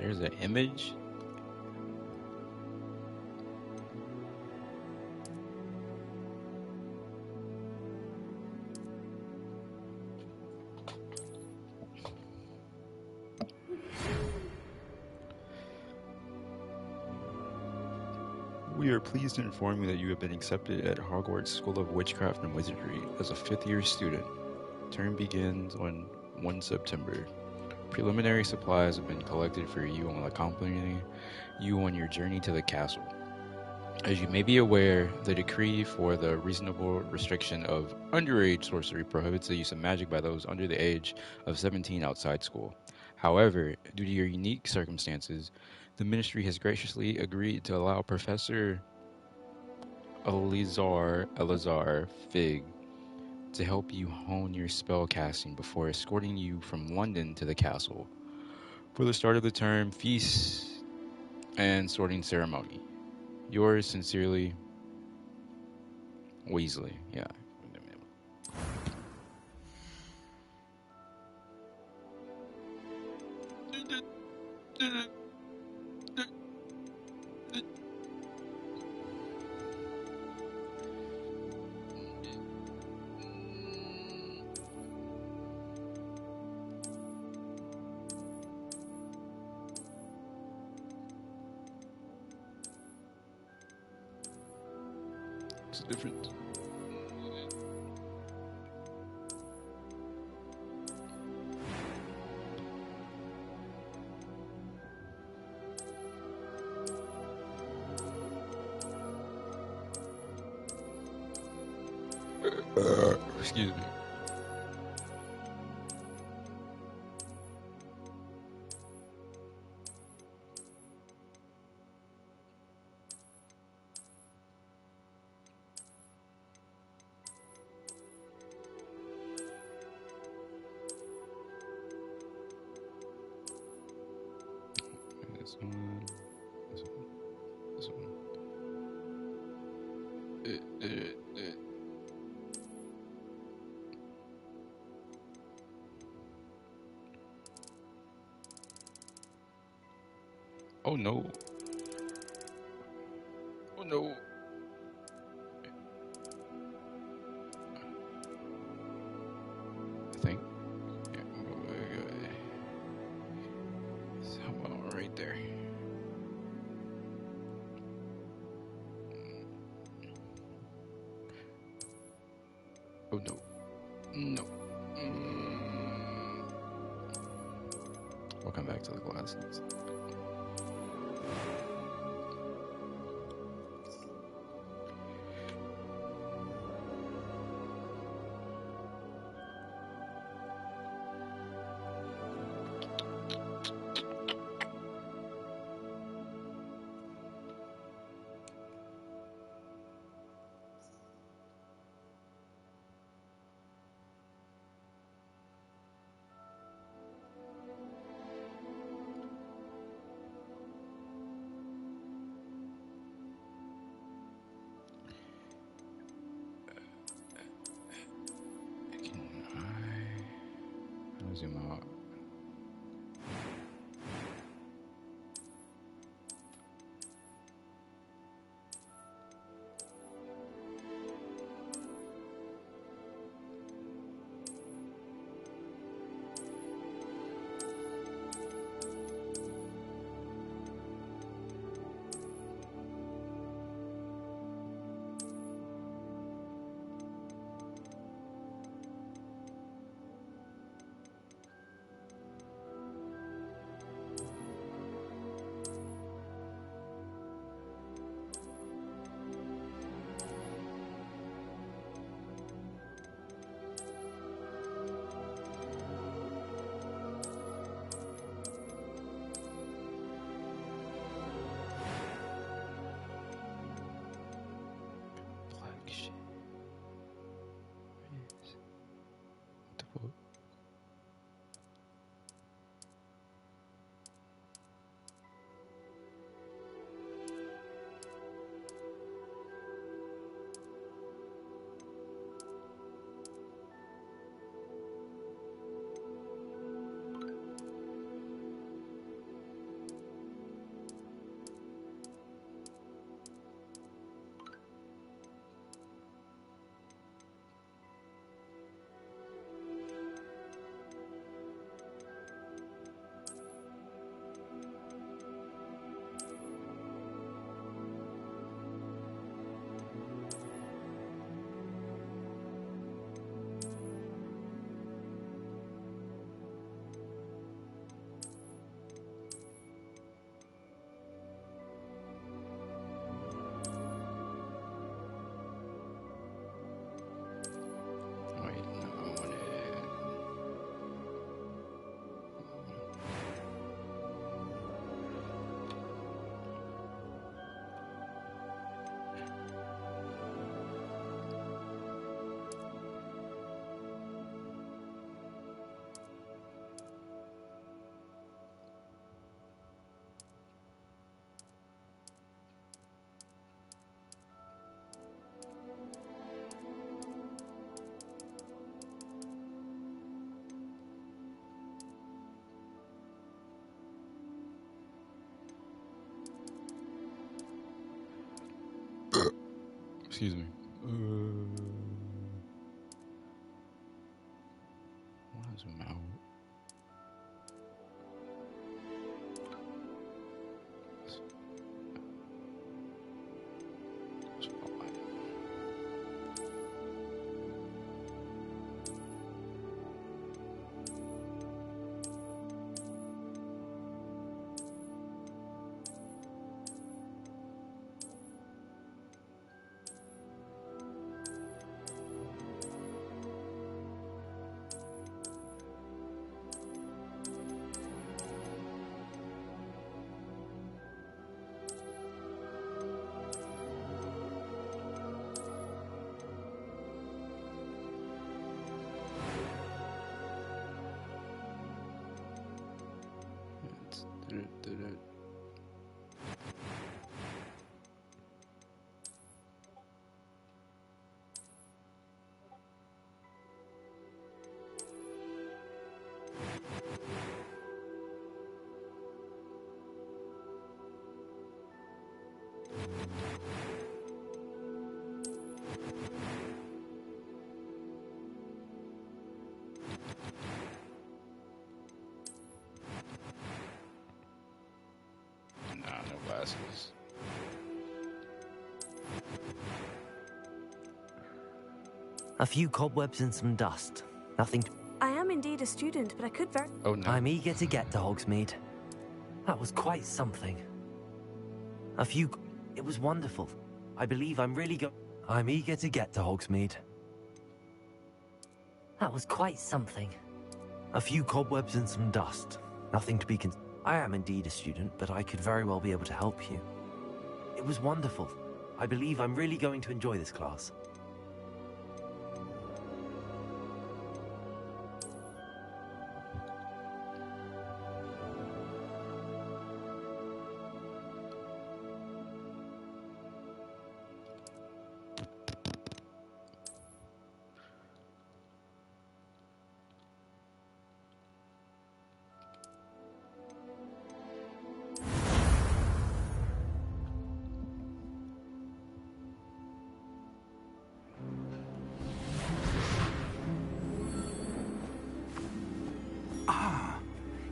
There's an image. We are pleased to inform you that you have been accepted at Hogwarts School of Witchcraft and Wizardry as a fifth-year student. Term begins on 1 September. Preliminary supplies have been collected for you and will accompany you on your journey to the castle. As you may be aware, the decree for the reasonable restriction of underage sorcery prohibits the use of magic by those under the age of 17 outside school. However, due to your unique circumstances, the ministry has graciously agreed to allow Professor Elazar Fig to help you hone your spell casting before escorting you from London to the castle for the start of the term, feast, and sorting ceremony. Yours sincerely, Weasley. Yeah. What's the difference? Excuse me. This one. This one. This one. Uh, uh, uh. Oh no. Oh no. I think. Someone right there. Oh no. No. We'll come back to the glasses. I'll zoom out. Excuse me. Want to zoom out? Nah, no glasses. A few cobwebs and some dust. Nothing. I am indeed a student, but I could very... Oh no. I'm eager to get to Hogsmeade. That was quite something. It was wonderful. I believe I'm eager to get to Hogsmeade. That was quite something. A few cobwebs and some dust. Nothing to be I am indeed a student, but I could very well be able to help you. It was wonderful. I believe I'm really going to enjoy this class.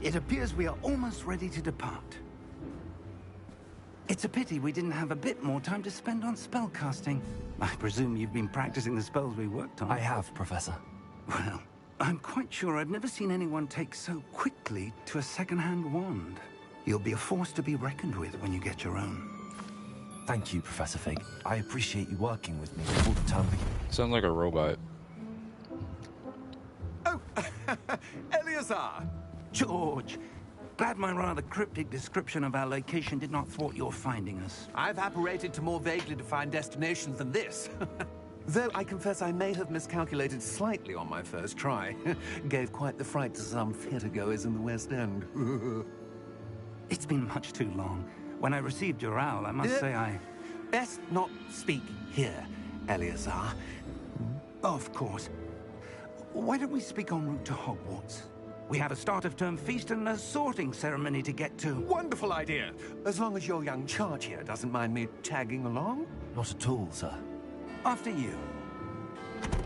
It appears we are almost ready to depart. It's a pity we didn't have a bit more time to spend on spellcasting. I presume you've been practicing the spells we worked on. I have, Professor. Well, I'm quite sure I've never seen anyone take so quickly to a second-hand wand. You'll be a force to be reckoned with when you get your own. Thank you, Professor Fig. I appreciate you working with me all the time. Sounds like a robot. Oh, Eleazar! George, glad my rather cryptic description of our location did not thwart your finding us. I've apparated to more vaguely defined destinations than this. Though I confess I may have miscalculated slightly on my first try. Gave quite the fright to some theatergoers in the West End. It's been much too long. When I received your owl, I must say I... Best not speak here, Eleazar. Of course. Why don't we speak en route to Hogwarts? We have a start-of-term feast and a sorting ceremony to get to. Wonderful idea. As long as your young charge here doesn't mind me tagging along. Not at all, sir. After you.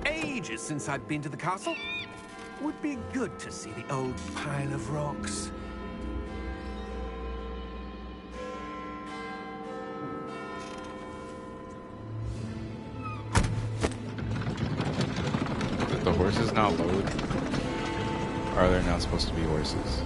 Ages since I've been to the castle. Would be good to see the old pile of rocks. Did the horses not load? Or are there not supposed to be horses?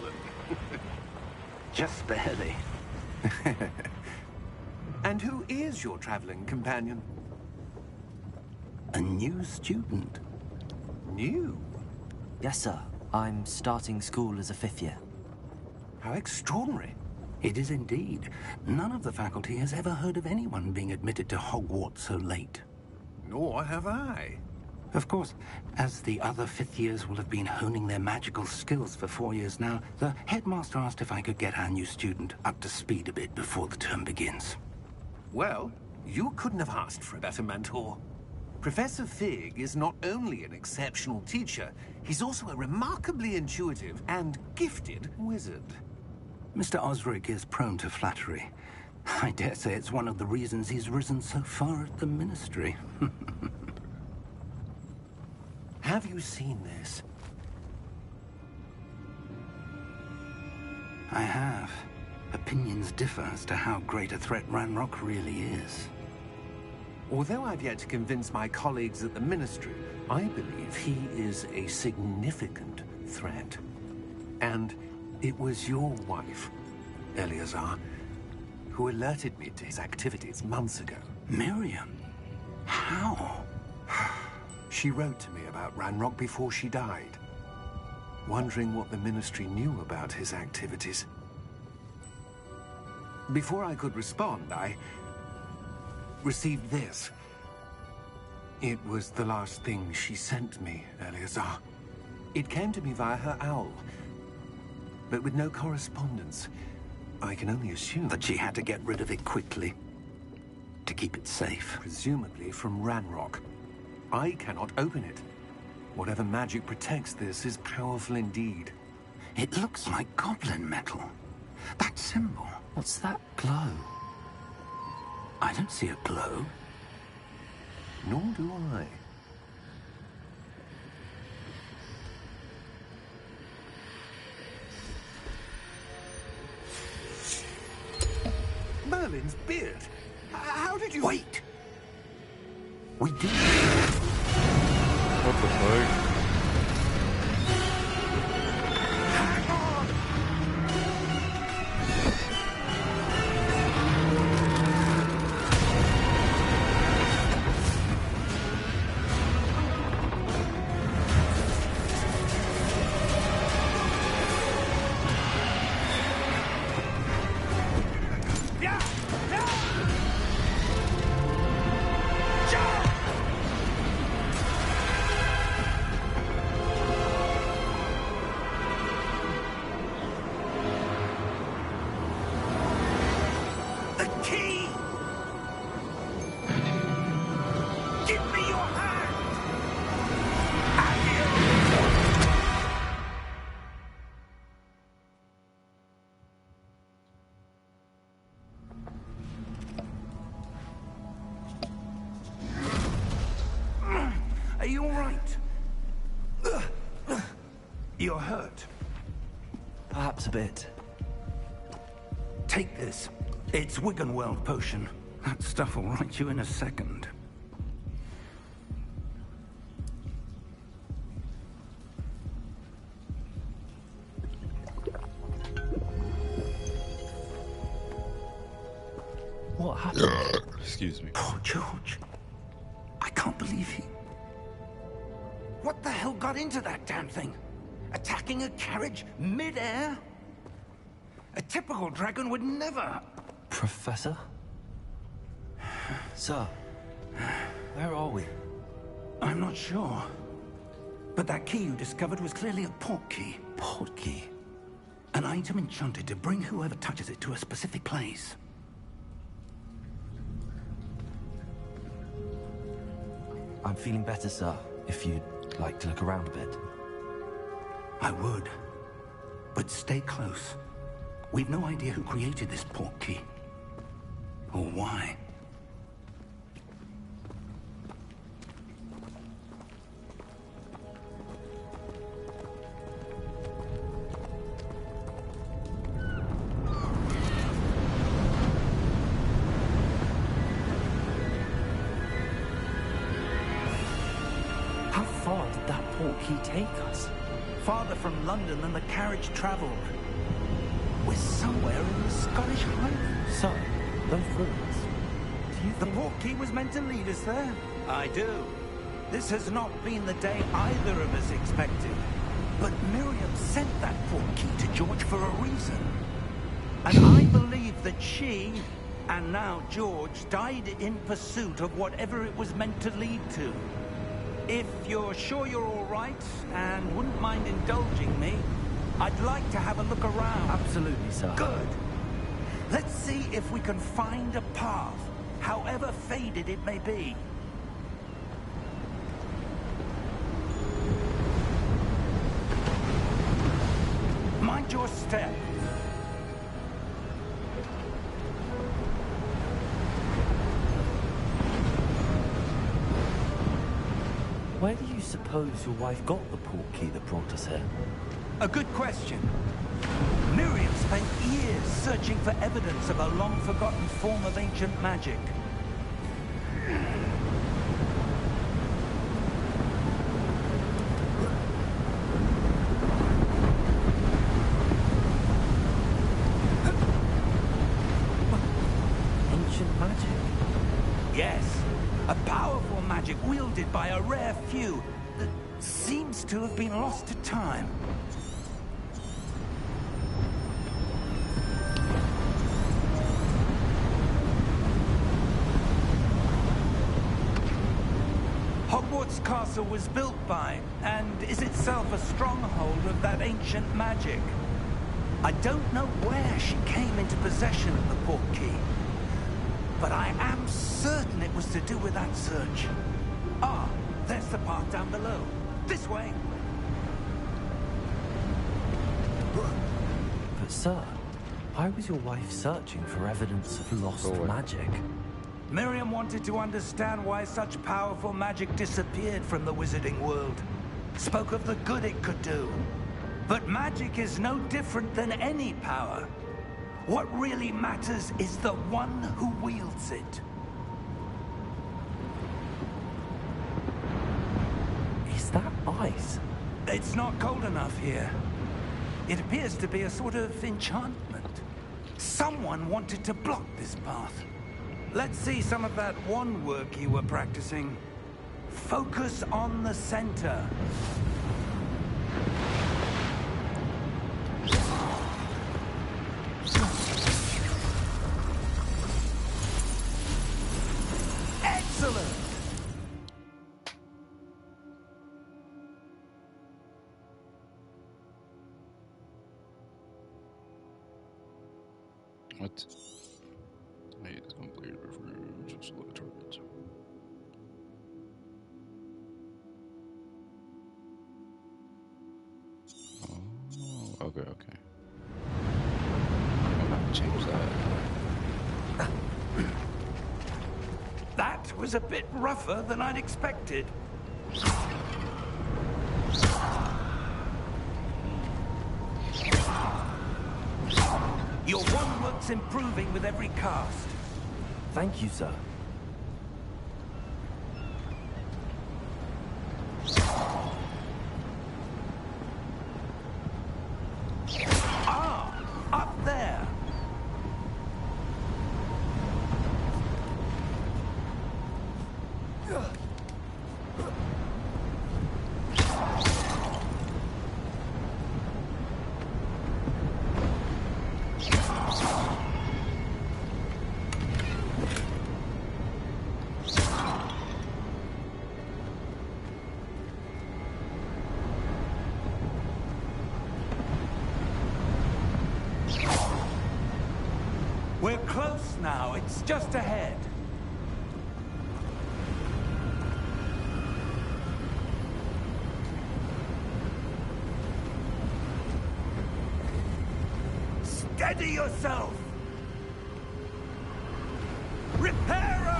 stolen. Just barely. And who is your traveling companion? A new student. New? Yes, sir. I'm starting school as a 5th year. How extraordinary. It is indeed. None of the faculty has ever heard of anyone being admitted to Hogwarts so late. Nor have I. Of course, as the other 5th years will have been honing their magical skills for 4 years now, the headmaster asked if I could get our new student up to speed a bit before the term begins. Well, you couldn't have asked for a better mentor. Professor Fig is not only an exceptional teacher, he's also a remarkably intuitive and gifted wizard. Mr. Osric is prone to flattery. I dare say it's one of the reasons he's risen so far at the Ministry. Have you seen this? I have. Opinions differ as to how great a threat Ranrock really is. Although I've yet to convince my colleagues at the Ministry, I believe he is a significant threat. And it was your wife, Eleazar, who alerted me to his activities months ago. Miriam? How? She wrote to me about Ranrock before she died, wondering what the Ministry knew about his activities. Before I could respond, I received this. It was the last thing she sent me, Eleazar. It came to me via her owl, but with no correspondence. I can only assume That she had to get rid of it quickly. To keep it safe. presumably from Ranrock. I cannot open it. Whatever magic protects this is powerful indeed. It looks like goblin metal. That symbol. What's that glow? I don't see a glow. Nor do I. Merlin's beard. How did you... Wait! We did. What the fuck? The key! Give me your hand! Are you all right? You're hurt. Perhaps a bit. Take this. It's Wiggenweld potion. That stuff will right you in a second. What happened? Excuse me. Poor George. I can't believe he... What the hell got into that damn thing? Attacking a carriage mid-air? A typical dragon would never... Professor? Sir, where are we? I'm not sure. But that key you discovered was clearly a port key. Port key? An item enchanted to bring whoever touches it to a specific place. I'm feeling better, sir, if you'd like to look around a bit. I would. But stay close. We've no idea who created this port key. Or why. How far did that port key take us? Farther from London than the carriage traveled. We're somewhere in the Scottish Highlands. So, those ruins. Do you The think... portkey was meant to lead us there? I do. This has not been the day either of us expected. But Miriam sent that portkey to George for a reason. And I believe that she, and now George, died in pursuit of whatever it was meant to lead to. If you're sure you're all right, and wouldn't mind indulging me, I'd like to have a look around. Absolutely, sir. Good. Let's see if we can find a path, however faded it may be. Mind your step. Where do you suppose your wife got the portkey that brought us here? A good question. Miriam spent years searching for evidence of a long-forgotten form of ancient magic. Ancient magic? Yes, a powerful magic wielded by a rare few that seems to have been lost to time. Hogwarts Castle was built by, and is itself a stronghold of that ancient magic. I don't know where she came into possession of the portkey, but I am certain it was to do with that search. Ah, there's the path down below. This way. But sir, why was your wife searching for evidence of lost magic? Miriam wanted to understand why such powerful magic disappeared from the wizarding world. Spoke of the good it could do. But magic is no different than any power. What really matters is the one who wields it. Is that ice? It's not cold enough here. It appears to be a sort of enchantment. Someone wanted to block this path. Let's see some of that wand work you were practicing. Focus on the center. Excellent! What? Wait, it's complete reference. Just look at targets. Oh, okay, okay. I'm gonna change that. That was a bit rougher than I'd expected. Your wand work's improving with every cast. Thank you, sir. Ah, up there. We're close now. It's just ahead. Steady yourself! Reparo!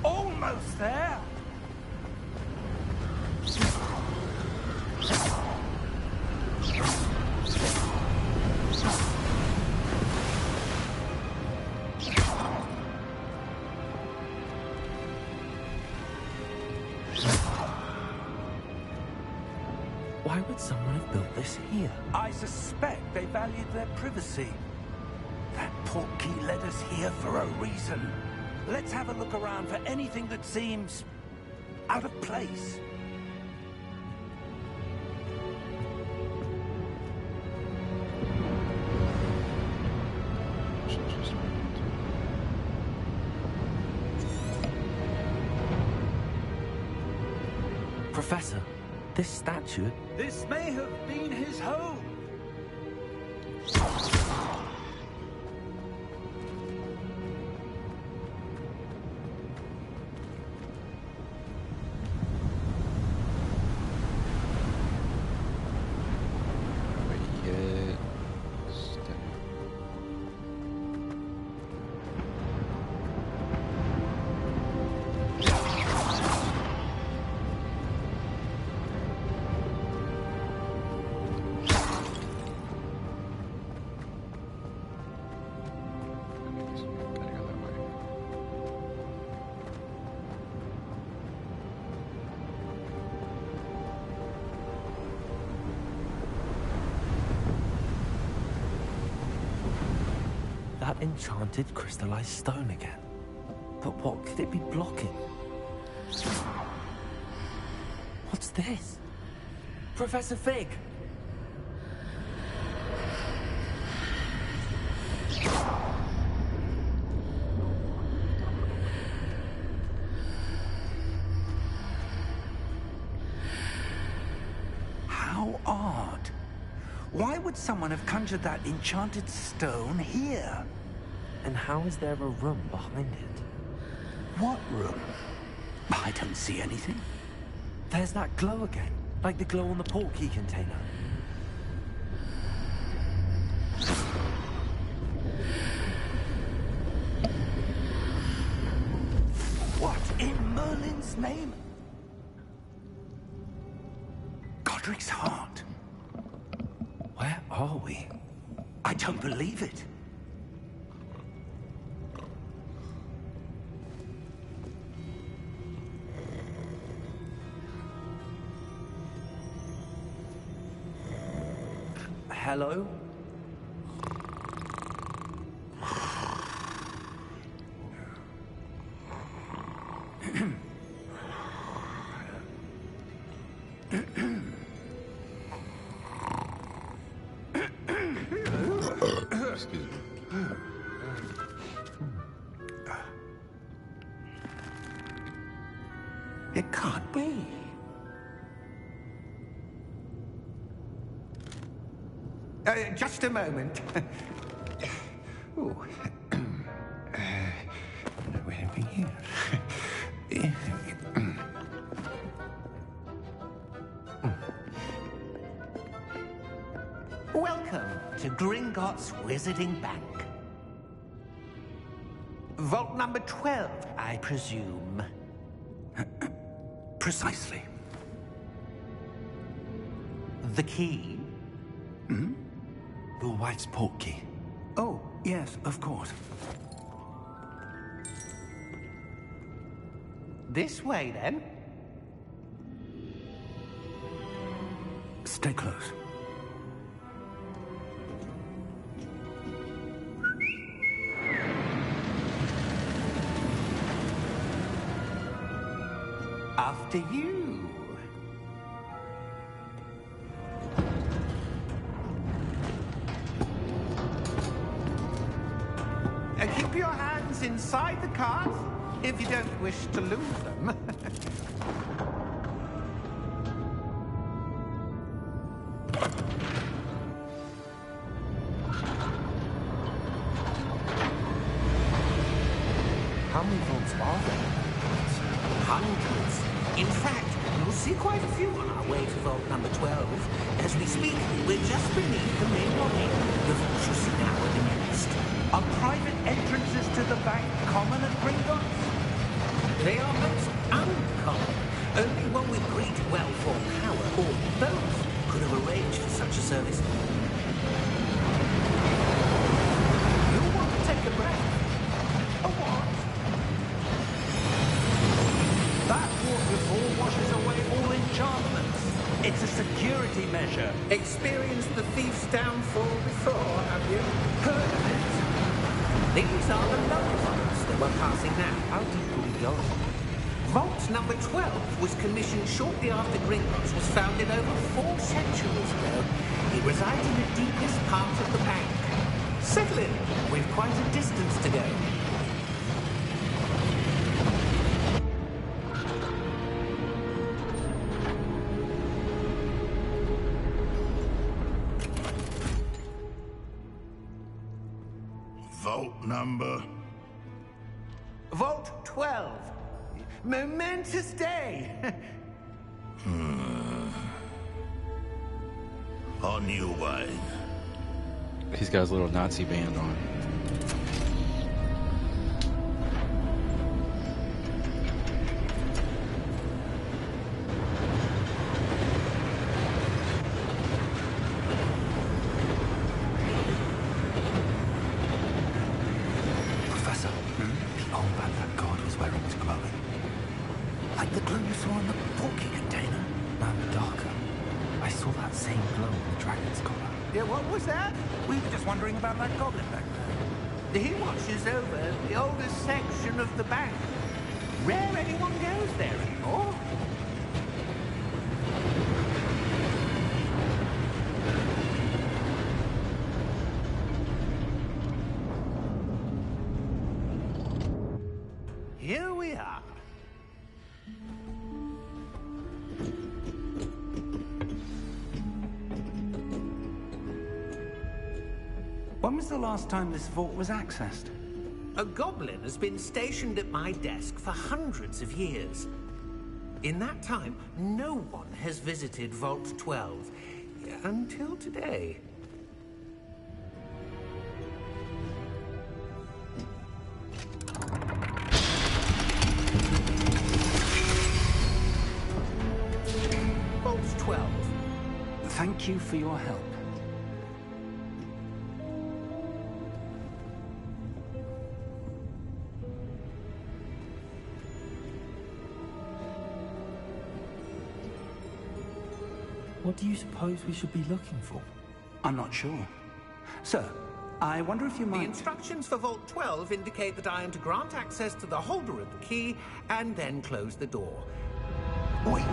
Almost there! Why would someone have built this here? I suspect they valued their privacy. That portkey led us here for a reason. Let's have a look around for anything that seems out of place. Professor, this statue... This may have been his home. That enchanted crystallized stone again. But what could it be blocking? What's this? Professor Fig! How odd. Why would someone have conjured that enchanted stone here? And how is there a room behind it? What room? I don't see anything. There's that glow again, like the glow on the portkey container. What in Merlin's name? Godric's heart. Where are we? I don't believe it. Hello? Excuse me. It can't be. Just a moment. Ooh. Where are we here? Welcome to Gringotts Wizarding Bank. Vault number 12, I presume. Precisely. The key? Will White's portkey. Oh, yes, of course. This way, then. Stay close. After you. Keep your hands inside the cart if you don't wish to lose them. How many vaults are there? Hundreds. In fact, you'll see quite a few on our way to vault number 12. As we speak, we're just beneath the main lobby. The vaults you see now are the newest. Are private entrances to the bank common at Gringotts? They are most uncommon. Only one with great well-formed power, or both, could have arranged for such a service. You want to take a breath? A what? That waterfall washes away all enchantments. It's a security measure. Experienced the thief's downfall before, have you? Heard of it? These are the lower vaults that we're passing now. How deep are we going? Vault number 12 was commissioned shortly after Gringotts was founded over 4 centuries ago. It resides in the deepest part of the bank. Settle in. We've quite a distance to go. Vault number? Vault 12. Momentous day. On your way. He's got his little Nazi band on. Professor, the old Baghdad guard was wearing his clothing. Like the glue you saw in the porky container. No, darker. I saw that same glow in the dragon's collar. Yeah, what was that? We were just wondering about that goblin back there. He watches over the oldest section of the bank. Rare anyone goes there anymore. Here we are. When was the last time this vault was accessed? A goblin has been stationed at my desk for hundreds of years. In that time, no one has visited Vault 12 until today. Vault 12. Thank you for your help. What do you suppose we should be looking for? I'm not sure. Sir, I wonder if you The might... instructions for Vault 12 indicate that I am to grant access to the holder of the key and then close the door. Wait.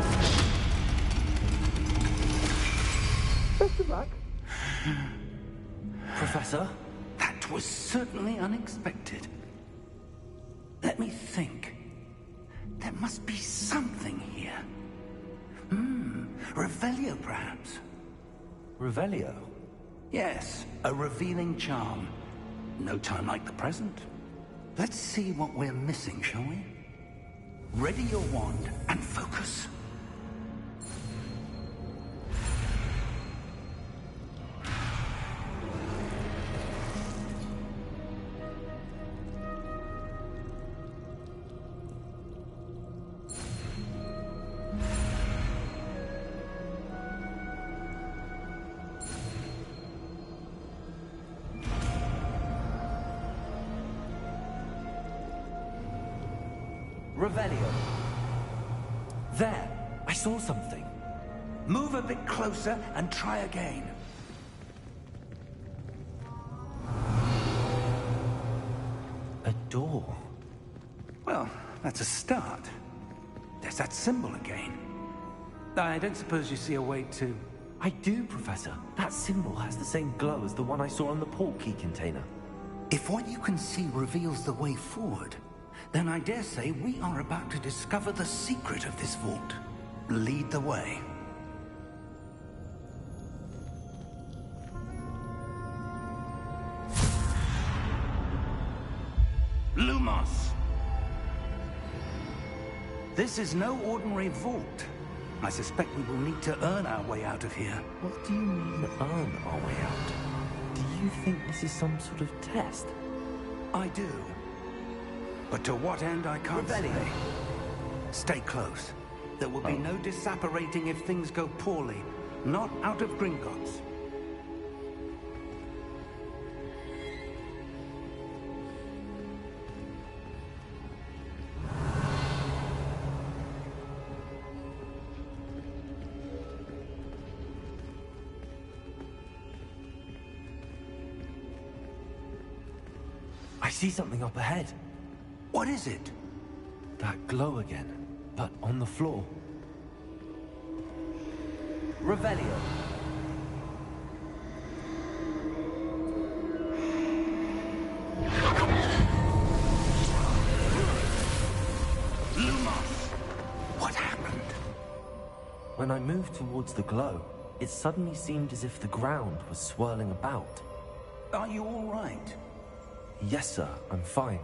Best of luck. Professor? That was certainly unexpected. Let me think. There must be something here. Revelio, perhaps? Revelio? Yes, a revealing charm. No time like the present. Let's see what we're missing, shall we? Ready your wand and focus. Revelio. There! I saw something. Move a bit closer and try again. A door. Well, that's a start. There's that symbol again. I don't suppose you see a way to... I do, Professor. That symbol has the same glow as the one I saw on the port key container. If what you can see reveals the way forward, then I dare say we are about to discover the secret of this vault. Lead the way. Lumos! This is no ordinary vault. I suspect we will need to earn our way out of here. What do you mean, earn our way out? Do you think this is some sort of test? I do. But to what end, I can't say. Revelio. Stay close. There will be no disapparating if things go poorly. Not out of Gringotts. see something up ahead. What is it? That glow again, but on the floor. Revelio. What happened? When I moved towards the glow, it suddenly seemed as if the ground was swirling about. Are you all right? Yes, sir, I'm fine.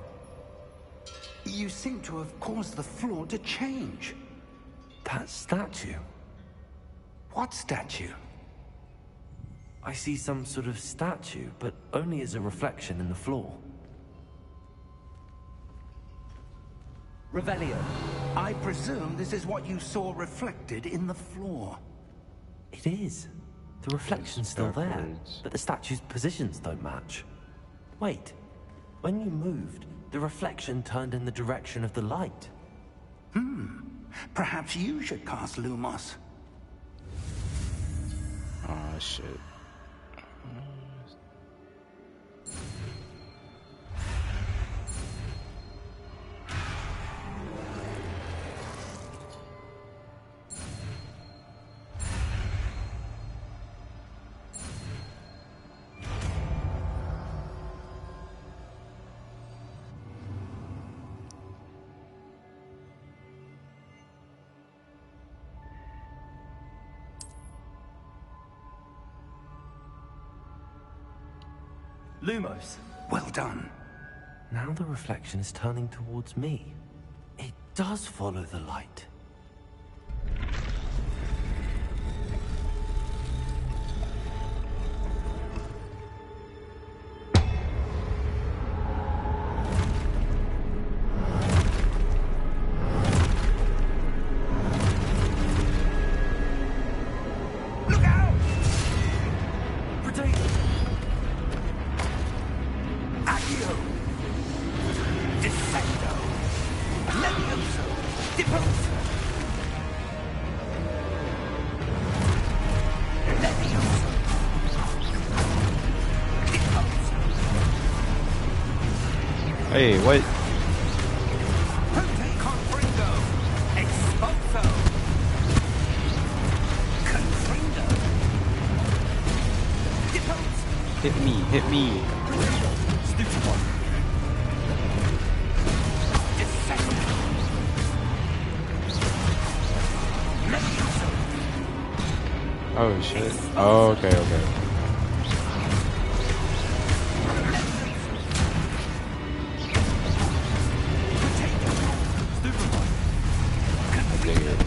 You seem to have caused the floor to change. That statue. What statue? I see some sort of statue, but only as a reflection in the floor. Revelio. I presume this is what you saw reflected in the floor. It is. The reflection's still there, Backwards. but the statue's positions don't match. Wait. When you moved, the reflection turned in the direction of the light. Perhaps you should cast Lumos. Ah, shit. Lumos. Well done. Now the reflection is turning towards me. It does follow the light. Look out! Protect! Accio! Dissecto! Levioso! Deposo! Levioso! Deposo! Hey, what? Ponte confringo! Expulso! Confringo! Deposo! Hit me, hit me. Oh shit. Oh, okay, okay. I dig it.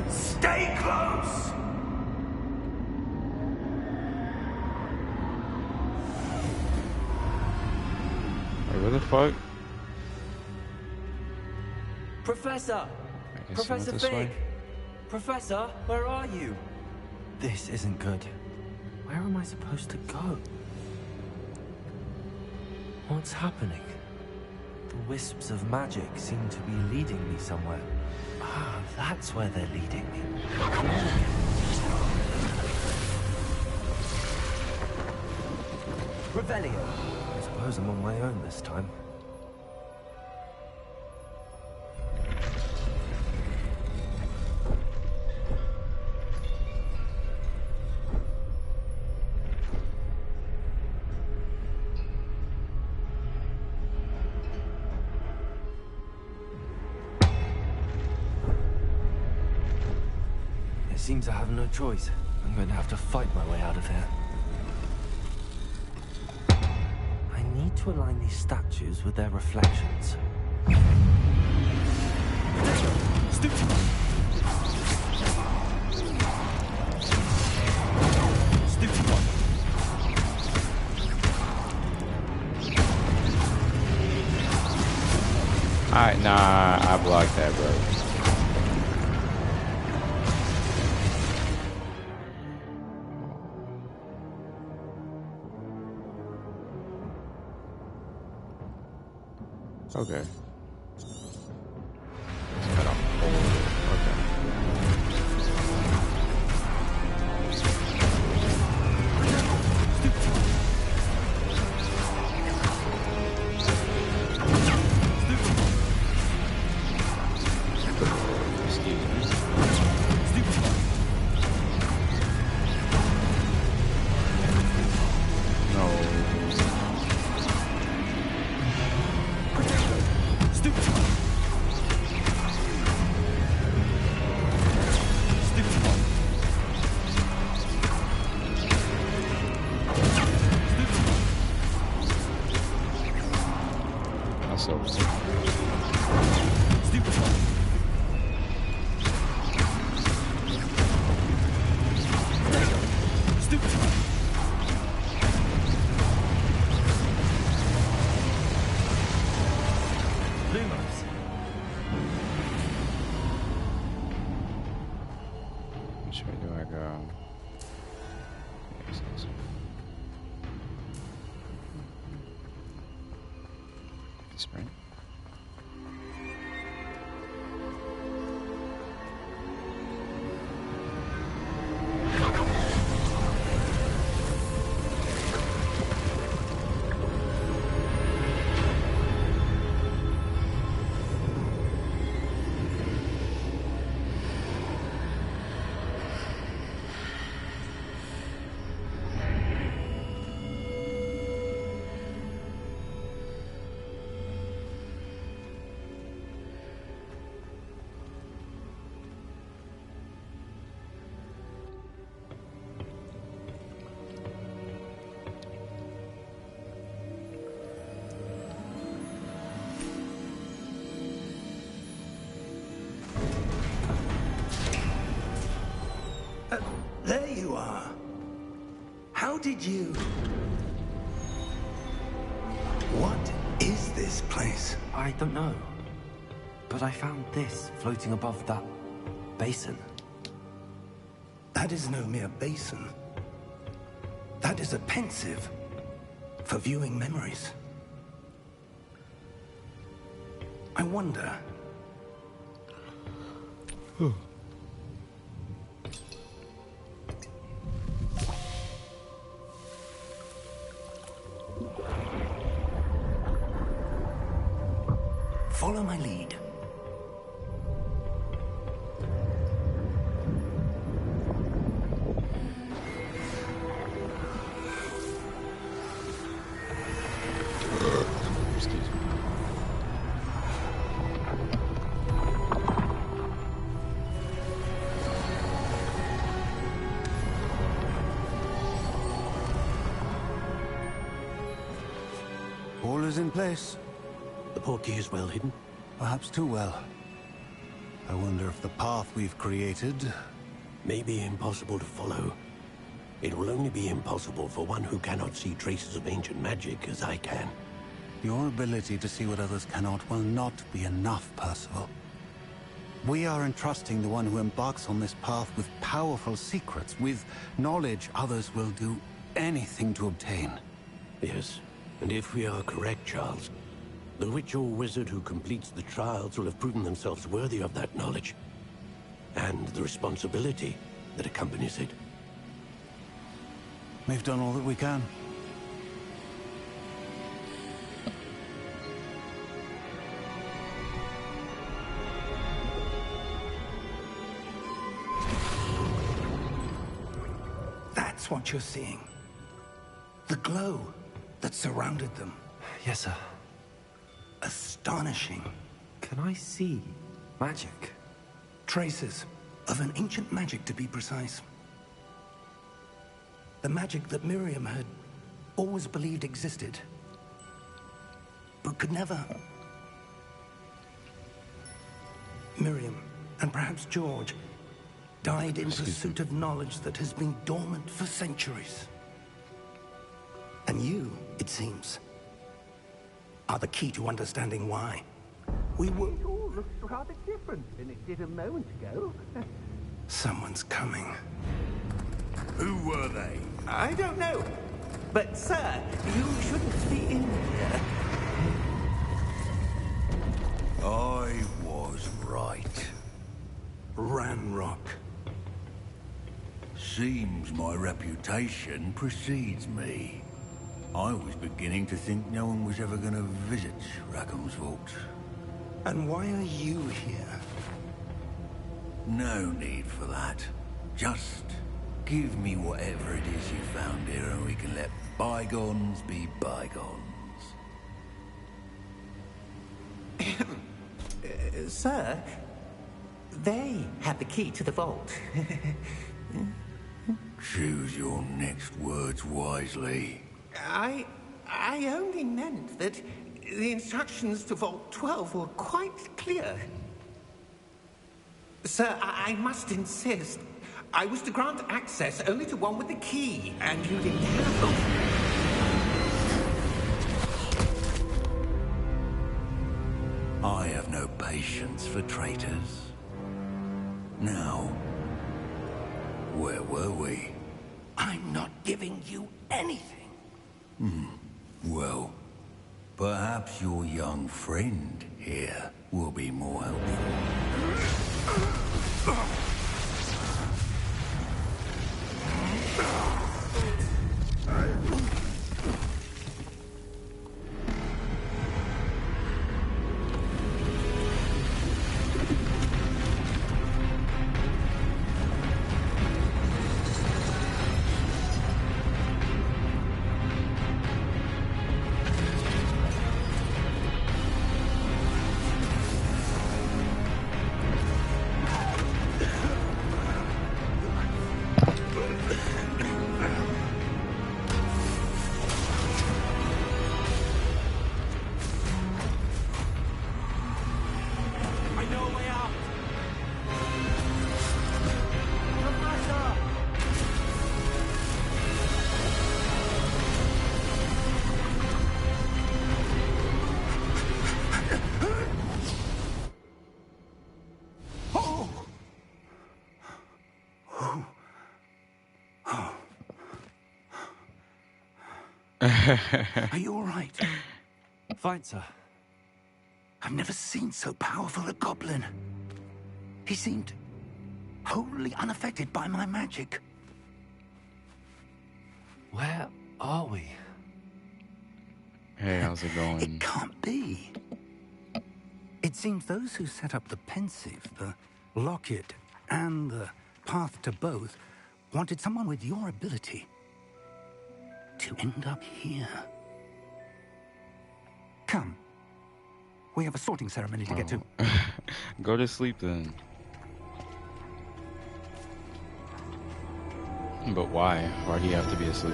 Stay close! Wait, what the fuck? Professor! I guess Professor not this way. Fig! Professor, where are you? This isn't good. Where am I supposed to go? What's happening? The wisps of magic seem to be leading me somewhere. Ah, that's where they're leading me. Revelio. I suppose I'm on my own this time. It seems I have no choice. I'm going to have to fight my way out of here. I need to align these statues with their reflections. Alright, nah, I blocked that, bro. Okay. It's got a hole. Okay. Which way do I go? Yes, this way. Sprint. There you are. How did you... What is this place? I don't know. But I found this floating above that basin. That is no mere basin. That is a pensive for viewing memories. I wonder... Follow my lead. Excuse me. All is in place. The portkey is well hidden. Perhaps too well. I wonder if the path we've created... May be impossible to follow. It will only be impossible for one who cannot see traces of ancient magic as I can. Your ability to see what others cannot will not be enough, Percival. We are entrusting the one who embarks on this path with powerful secrets, with knowledge others will do anything to obtain. Yes, and if we are correct, Charles, the witch or wizard who completes the trials will have proven themselves worthy of that knowledge, and the responsibility that accompanies it. We've done all that we can. That's what you're seeing. The glow that surrounded them. Yes, sir. Astonishing. Can I see magic? Traces of an ancient magic, to be precise. The magic that Miriam had always believed existed, but could never. Miriam, and perhaps George, died in pursuit of knowledge that has been dormant for centuries. And you, it seems, are the key to understanding why. We were... It all looks rather different than it did a moment ago. Someone's coming. Who were they? I don't know. But, sir, you shouldn't be in here. I was right. Ranrock. Seems my reputation precedes me. I was beginning to think no one was ever going to visit Rackham's vault. And why are you here? No need for that. Just give me whatever it is you found here and we can let bygones be bygones. Sir, they have the key to the vault. Choose your next words wisely. I only meant that the instructions to Vault 12 were quite clear. Sir, I must insist. I was to grant access only to one with the key, and you didn't have them. I have no patience for traitors. Now, where were we? I'm not giving you anything. Well, perhaps your young friend here will be more helpful. Are you all right? Fine, sir. I've never seen so powerful a goblin. He seemed wholly unaffected by my magic. Where are we? Hey, how's it going? It can't be. It seems those who set up the Pensive, the Locket, and the Path to Both wanted someone with your ability to end up here. Come. We have a sorting ceremony to get to. Go to sleep then. But why? Why do you have to be asleep?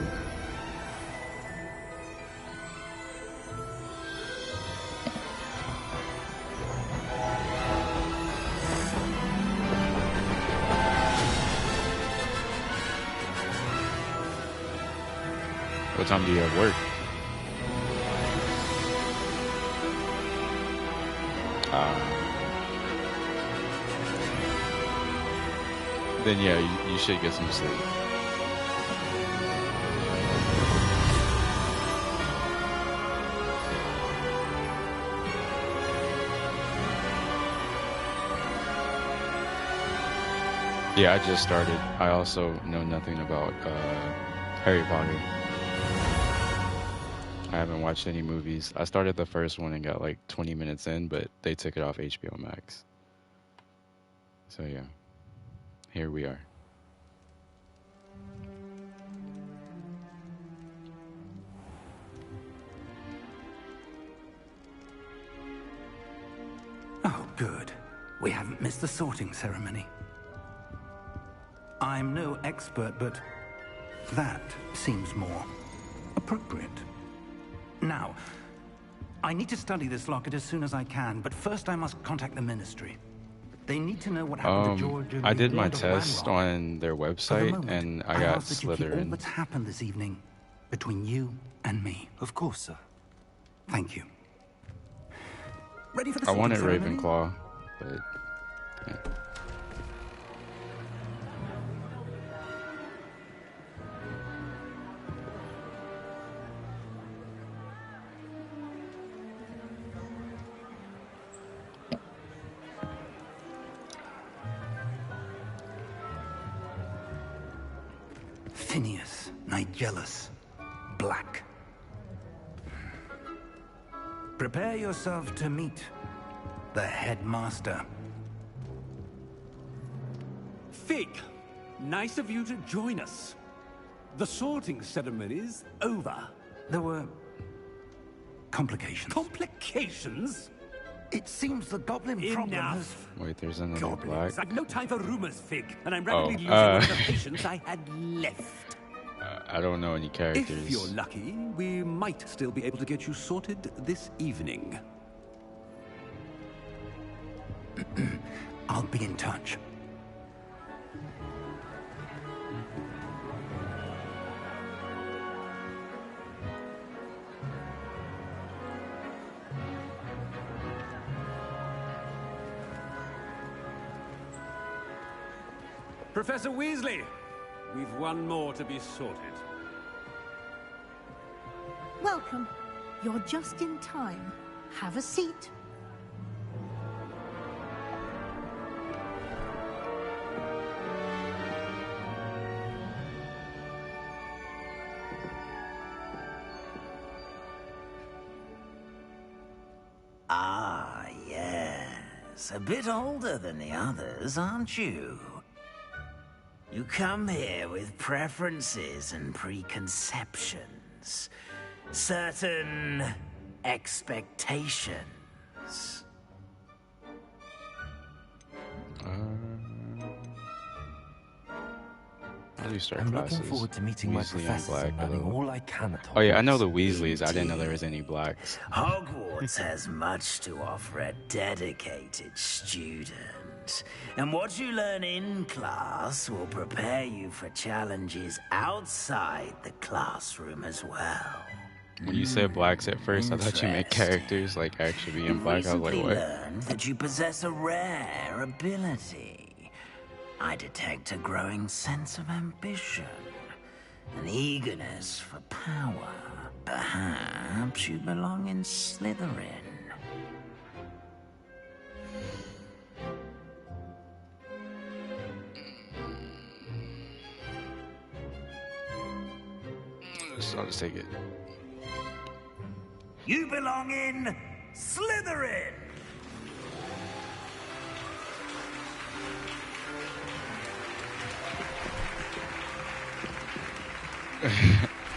What time do you have work? Then yeah, you should get some sleep. Yeah, I just started. I also know nothing about Harry Potter. I haven't watched any movies. I started the first one and got like 20 minutes in, but they took it off HBO Max. So yeah, here we are. Oh, good. We haven't missed the sorting ceremony. I'm no expert, but that seems more appropriate. Now, I need to study this locket as soon as I can, but first I must contact the Ministry. They need to know what happened to George and I did my Lord of test Ranrock. on their For the website, moment, and I got ask that you keep all Slytherin. that's happened this evening between you and me. Of course, sir. Thank you. Ready for the I sorting wanted ceremony? Ravenclaw, but yeah. Vatinius, Nigellus, Black. Prepare yourself to meet the headmaster. Fig, nice of you to join us. The sorting ceremony's over. There were complications. Complications? It seems the goblin problem has... Enough. Wait, there's another black. I've no time for rumors, Fig, and I'm rapidly losing Oh, one of the patients I had left. I don't know any characters. If you're lucky, we might still be able to get you sorted this evening. I'll be in touch. Professor Weasley, we've one more to be sorted. Welcome. You're just in time. Have a seat. Ah, yes. A bit older than the others, aren't you? You come here with preferences and preconceptions. Certain expectations. How do you start I'm classes? looking forward to meeting my Weasley and professors Black. and learning all I can at Hogwarts. Oh yeah, I know the Weasleys. I didn't know there was any blacks. Hogwarts has much to offer a dedicated student. And what you learn in class will prepare you for challenges outside the classroom as well. When you said blacks at first, I thought you meant characters like actually being black. I was like, Recently what? learned that you possess a rare ability. I detect a growing sense of ambition, an eagerness for power. Perhaps you belong in Slytherin. I'll just take it. You belong in Slytherin!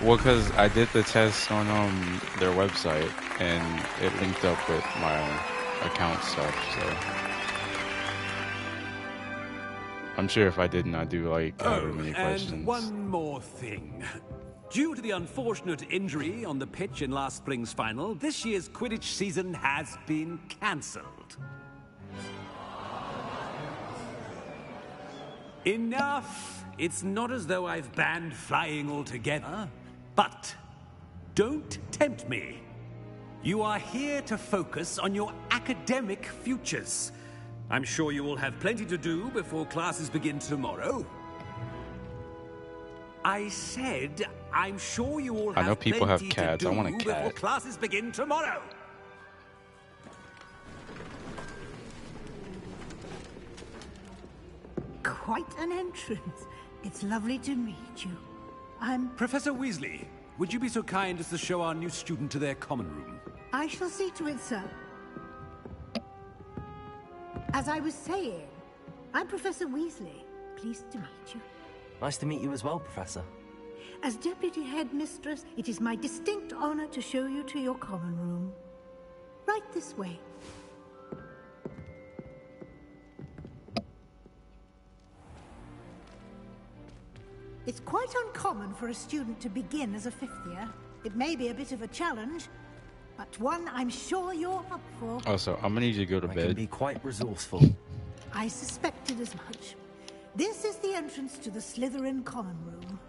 Well, because I did the test on their website, and it linked up with my account stuff, so... I'm sure if I did not do, like, however many questions... And one more thing. Due to the unfortunate injury on the pitch in last spring's final, this year's Quidditch season has been cancelled. Enough! It's not as though I've banned flying altogether. But don't tempt me. You are here to focus on your academic futures. I'm sure you will have plenty to do before classes begin tomorrow. I said, I'm sure you all have I know people have plenty cats. to I want a do before cat. classes begin tomorrow. Quite an entrance. It's lovely to meet you. Professor Weasley, would you be so kind as to show our new student to their common room? I shall see to it, sir. As I was saying, I'm Professor Weasley. Pleased to meet you. Nice to meet you as well, Professor. As Deputy Headmistress, it is my distinct honor to show you to your common room. Right this way. It's quite uncommon for a student to begin as a fifth year. It may be a bit of a challenge, but one I'm sure you're up for. Also, I'm gonna need you to go to I can bed. be quite resourceful. I suspected as much. This is the entrance to the Slytherin common room.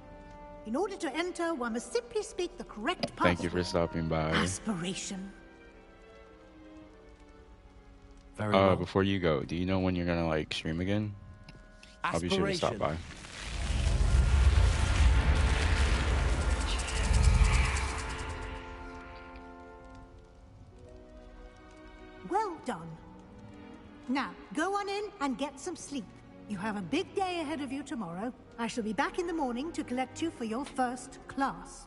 In order to enter, one must simply speak the correct password. Thank you for stopping by. Aspiration. Very well. Before you go, do you know when you're gonna, like, stream again? I'll be sure to stop by. Well done. Now, go on in and get some sleep. You have a big day ahead of you tomorrow. I shall be back in the morning to collect you for your first class.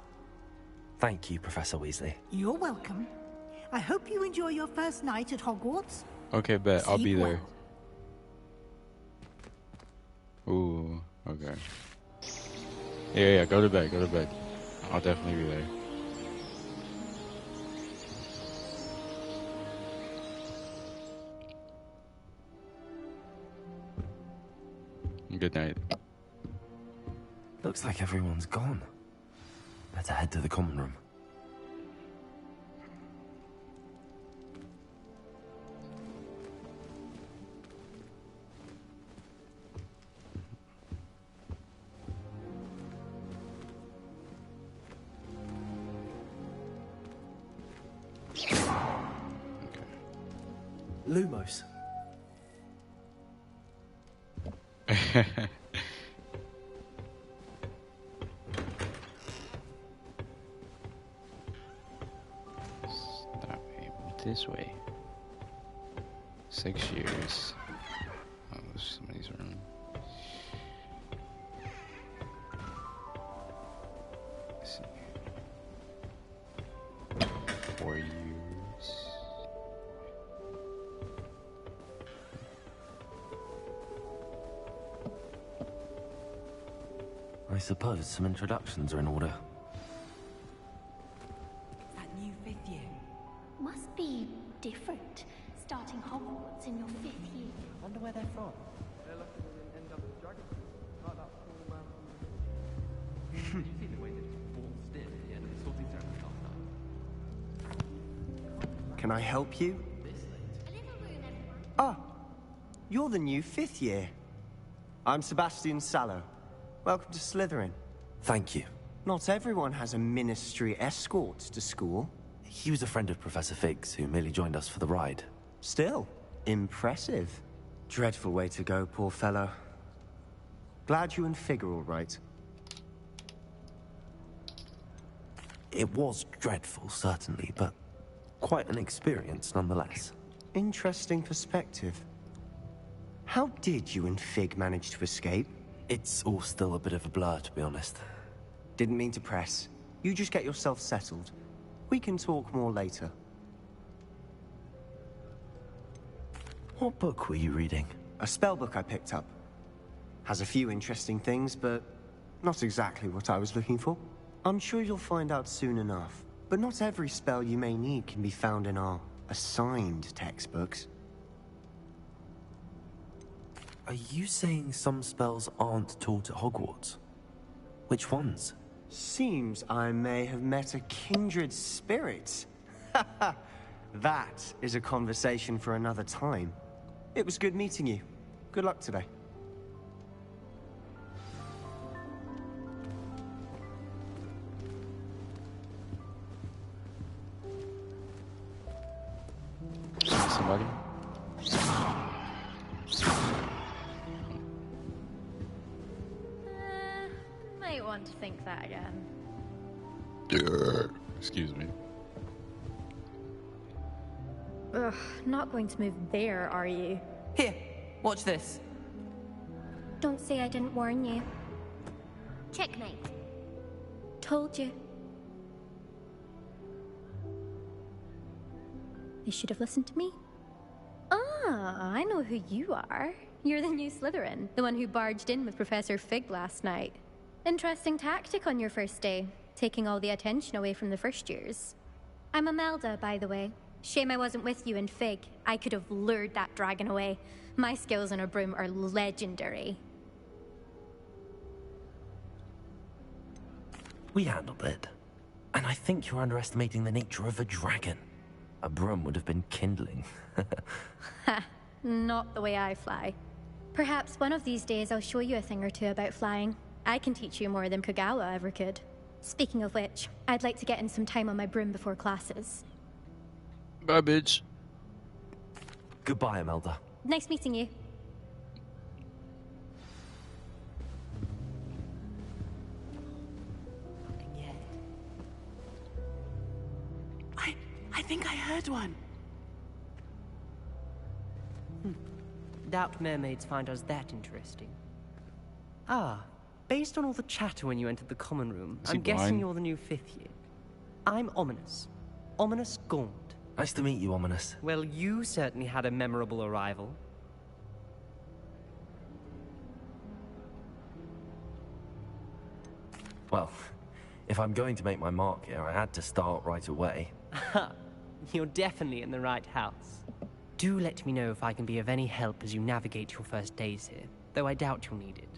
Thank you, Professor Weasley. You're welcome. I hope you enjoy your first night at Hogwarts. Okay, bet. I'll be Sleep there. Ooh, okay. Yeah, go to bed, go to bed. I'll definitely be there. Good night. Looks like everyone's gone. Better head to the common room. Lumos. This way. 6 years. Oh, somebody's room. Let's see. 4 years. I suppose some introductions are in order. That new 5th year. Must be different, starting Hogwarts in your 5th year. Wonder where they're from. They're looking in NW Dragon. Like that cool Did you see the way they just waltzed in at the end of the sorting ceremony last night? Can I help you? This late? Ah, you're the new 5th year. I'm Sebastian Sallow. Welcome to Slytherin. Thank you. Not everyone has a ministry escort to school. He was a friend of Professor Fig's who merely joined us for the ride. Still, impressive. Dreadful way to go, poor fellow. Glad you and Fig are all right. It was dreadful, certainly, but quite an experience nonetheless. Interesting perspective. How did you and Fig manage to escape? It's all still a bit of a blur, to be honest. Didn't mean to press. You just get yourself settled. We can talk more later. What book were you reading? A spell book I picked up. Has a few interesting things, but not exactly what I was looking for. I'm sure you'll find out soon enough. But not every spell you may need can be found in our assigned textbooks. Are you saying some spells aren't taught at Hogwarts? Which ones? Seems I may have met a kindred spirit. That is a conversation for another time. It was good meeting you. Good luck today. Somebody? Might want to think that again. Excuse me. Ugh, not going to move there, are you? Here, watch this. Don't say I didn't warn you. Checkmate. Told you. You should have listened to me. Ah, I know who you are. You're the new Slytherin, the one who barged in with Professor Fig last night. Interesting tactic on your first day, taking all the attention away from the first years. I'm Imelda, by the way. Shame I wasn't with you in Fig. I could have lured that dragon away. My skills on a broom are legendary. We handled it. And I think you're underestimating the nature of a dragon. A broom would have been kindling. Ha, not the way I fly. Perhaps one of these days I'll show you a thing or two about flying. I can teach you more than Kagawa ever could. Speaking of which, I'd like to get in some time on my broom before classes. Bye, bitch. Goodbye, Imelda. Nice meeting you. I think I heard one. doubt mermaids find us that interesting. Ah, based on all the chatter when you entered the common room, I'm guessing you're the new 5th year. I'm Ominous. Ominous Gaunt. Nice to meet you, Ominous. Well, you certainly had a memorable arrival. Well, if I'm going to make my mark here, I had to start right away. You're definitely in the right house. Do let me know if I can be of any help as you navigate your first days here, though I doubt you'll need it.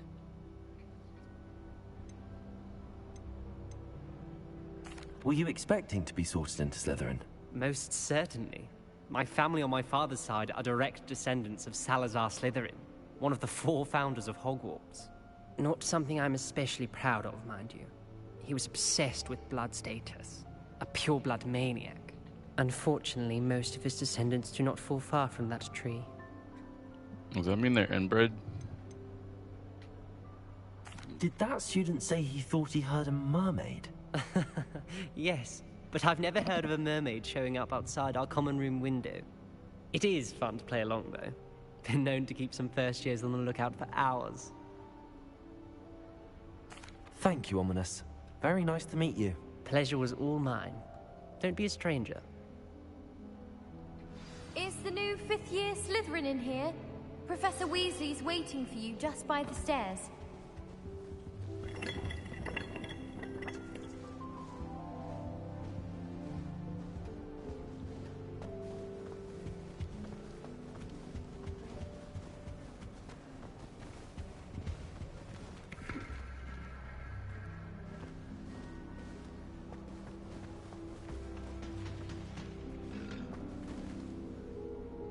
Were you expecting to be sorted into Slytherin? Most certainly. My family on my father's side are direct descendants of Salazar Slytherin, one of the 4 founders of Hogwarts. Not something I'm especially proud of, mind you. He was obsessed with blood status, a pure-blood maniac. Unfortunately, most of his descendants do not fall far from that tree. Does that mean they're inbred? Did that student say he thought he heard a mermaid? Yes, but I've never heard of a mermaid showing up outside our common room window. It is fun to play along, though. Been known to keep some first years on the lookout for hours. Thank you, Ominous. Very nice to meet you. Pleasure was all mine. Don't be a stranger. Is the new 5th year Slytherin in here? Professor Weasley's waiting for you just by the stairs.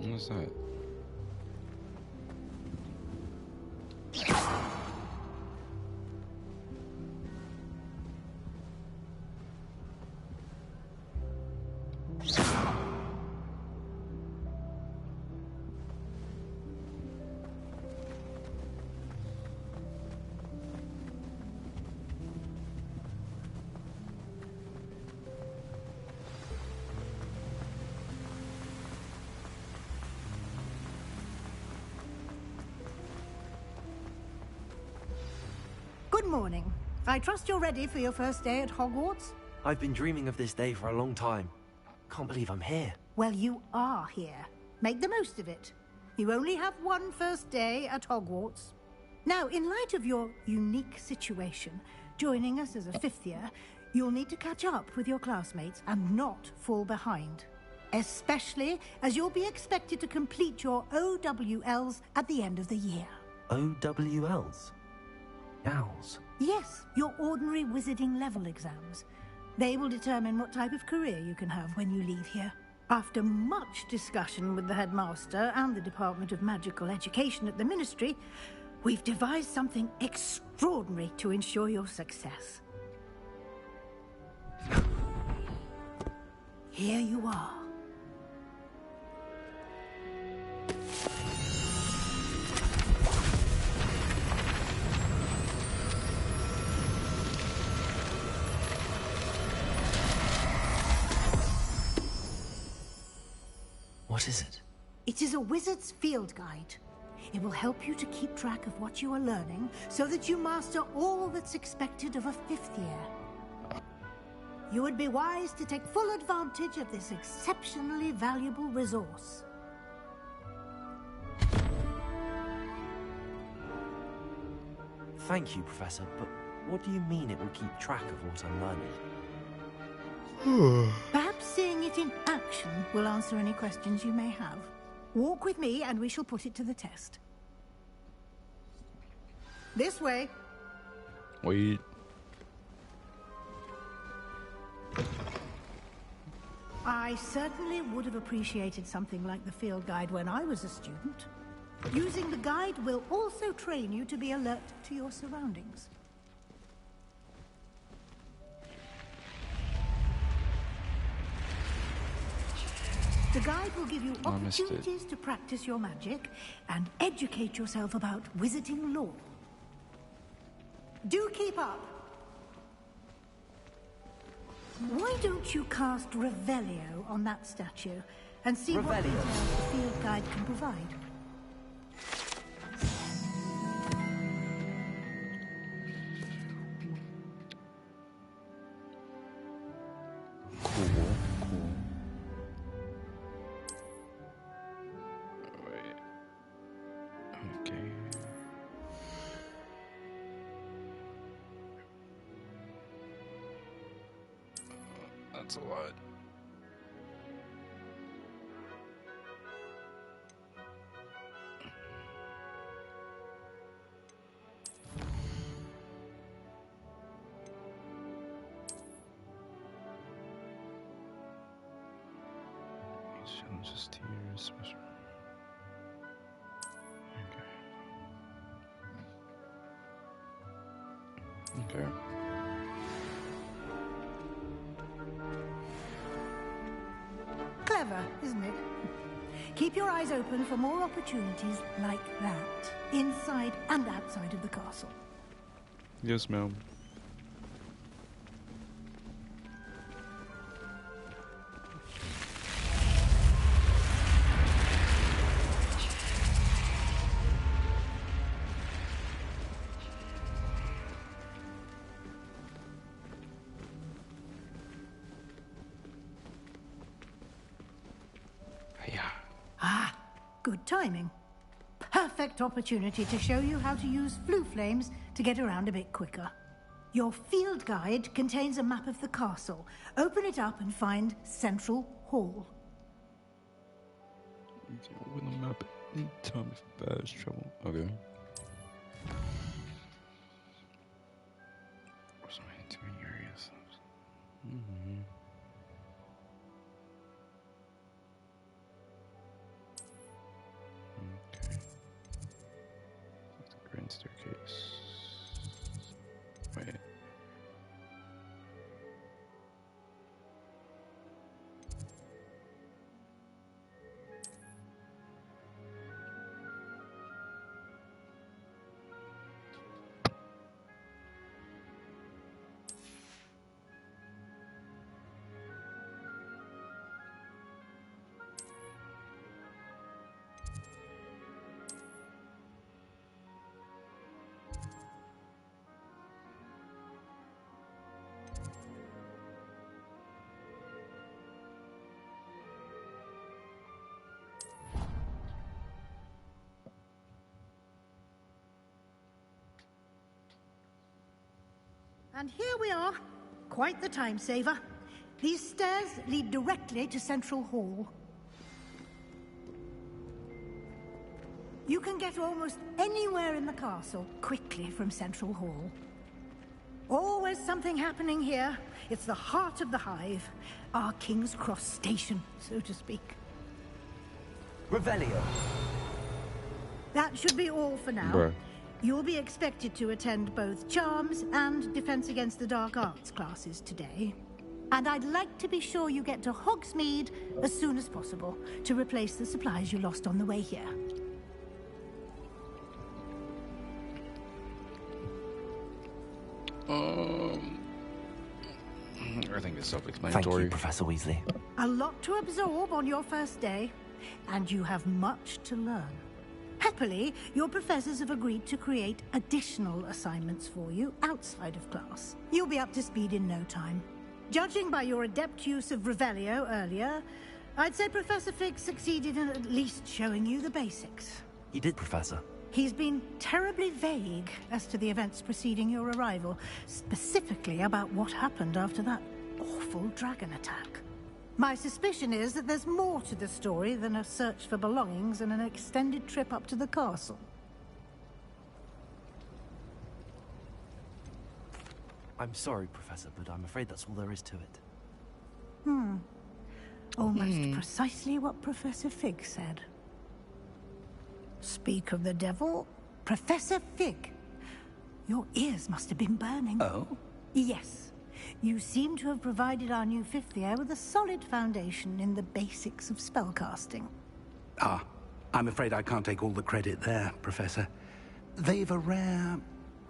What's that? Good morning. I trust you're ready for your first day at Hogwarts? I've been dreaming of this day for a long time. Can't believe I'm here. Well, you are here. Make the most of it. You only have one first day at Hogwarts. Now, in light of your unique situation, joining us as a 5th year, you'll need to catch up with your classmates and not fall behind. Especially as you'll be expected to complete your OWLs at the end of the year. OWLs? Owls? Yes, your ordinary wizarding level exams. They will determine what type of career you can have when you leave here. After much discussion with the headmaster and the Department of Magical Education at the Ministry, we've devised something extraordinary to ensure your success. Here you are. What is it? It is a wizard's field guide. It will help you to keep track of what you are learning so that you master all that's expected of a 5th year. You would be wise to take full advantage of this exceptionally valuable resource. Thank you, Professor, but what do you mean it will keep track of what I'm learning? Perhaps seeing it in action will answer any questions you may have. Walk with me and we shall put it to the test. This way. Wait. I certainly would have appreciated something like the field guide when I was a student. Using the guide will also train you to be alert to your surroundings. The guide will give you opportunities to practice your magic and educate yourself about wizarding lore. Do keep up. Why don't you cast Revelio on that statue and see what details the field guide can provide? Cool. Wait. Okay. That's a lot. Just here, special. Okay. Clever, isn't it? Keep your eyes open for more opportunities like that, inside and outside of the castle. Yes, ma'am. Ah, good timing. Perfect opportunity to show you how to use flue flames to get around a bit quicker. Your field guide contains a map of the castle. Open it up and find Central Hall. You can open the map anytime if bad is trouble. Okay. Where's my too many areas? Okay. The grand staircase. Wait. And here we are. Quite the time saver. These stairs lead directly to Central Hall. You can get almost anywhere in the castle quickly from Central Hall. Always something happening here. It's the heart of the hive. Our King's Cross station, so to speak. Revelio. That should be all for now. Bruh. You'll be expected to attend both Charms and Defense Against the Dark Arts classes today. And I'd like to be sure you get to Hogsmeade as soon as possible to replace the supplies you lost on the way here. I think it's self-explanatory. Thank you, Professor Weasley. A lot to absorb on your first day, and you have much to learn. Happily, your professors have agreed to create additional assignments for you outside of class. You'll be up to speed in no time. Judging by your adept use of Revelio earlier, I'd say Professor Fig succeeded in at least showing you the basics. He did, Professor. He's been terribly vague as to the events preceding your arrival, specifically about what happened after that awful dragon attack. My suspicion is that there's more to the story than a search for belongings and an extended trip up to the castle. I'm sorry, Professor, but I'm afraid that's all there is to it. Almost precisely what Professor Fig said. Speak of the devil, Professor Fig. Your ears must have been burning. Oh? Yes. You seem to have provided our new fifth year with a solid foundation in the basics of spellcasting. Ah, I'm afraid I can't take all the credit there, Professor. They've a rare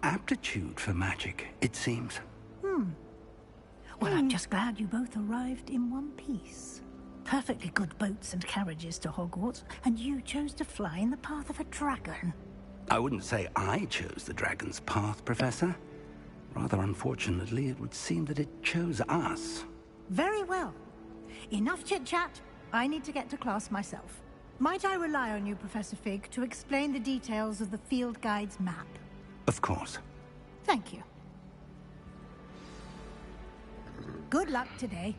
aptitude for magic, it seems. Well, I'm just glad you both arrived in one piece. Perfectly good boats and carriages to Hogwarts, and you chose to fly in the path of a dragon. I wouldn't say I chose the dragon's path, Professor. Rather unfortunately, it would seem that it chose us. Very well. Enough chit-chat. I need to get to class myself. Might I rely on you, Professor Fig, to explain the details of the field guide's map? Of course. Thank you. Good luck today.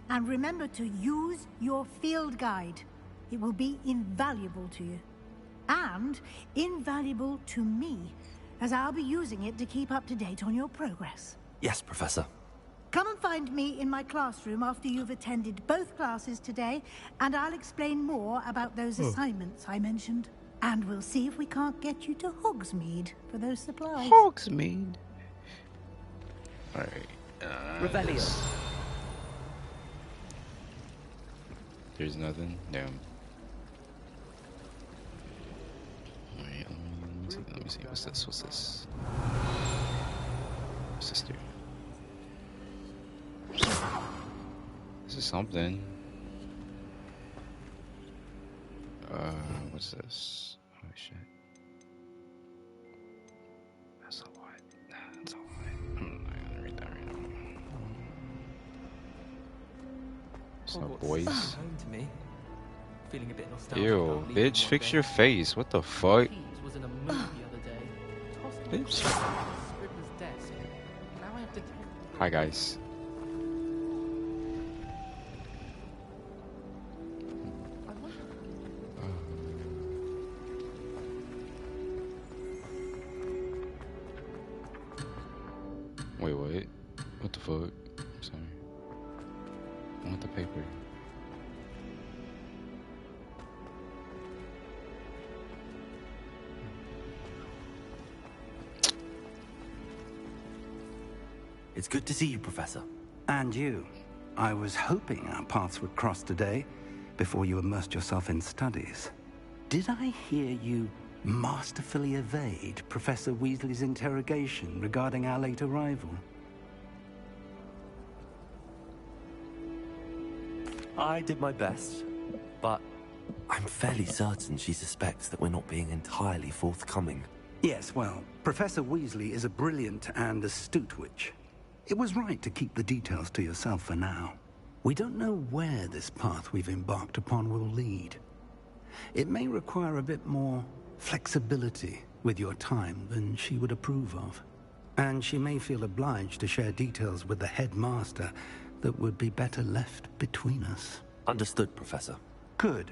And remember to use your field guide. It will be invaluable to you. And invaluable to me, as I'll be using it to keep up to date on your progress. Yes, Professor. Come and find me in my classroom after you've attended both classes today, and I'll explain more about those assignments I mentioned. And we'll see if we can't get you to Hogsmeade for those supplies. Hogsmeade? Alright. Revelio. There's nothing? Damn. Alright, let me see. What's this? Sister. This is something. What's this? Oh shit. That's a lot. That's a lot. I'm not gonna read that right now. What's up, boys? Home to me. Feeling a bit nostalgic. Ew, bitch, fix your face. What the fuck? Was in a movie the other day. Bitch. Scribbler's desk. Now I have to. Hi guys. Wait, what? What the fuck? I'm sorry. I want the paper. It's good to see you, Professor. And you. I was hoping our paths would cross today, before you immersed yourself in studies. Did I hear you masterfully evade Professor Weasley's interrogation regarding our late arrival? I did my best, but I'm fairly certain she suspects that we're not being entirely forthcoming. Yes, well, Professor Weasley is a brilliant and astute witch. It was right to keep the details to yourself for now. We don't know where this path we've embarked upon will lead. It may require a bit more flexibility with your time than she would approve of. And she may feel obliged to share details with the headmaster that would be better left between us. Understood, Professor. Good.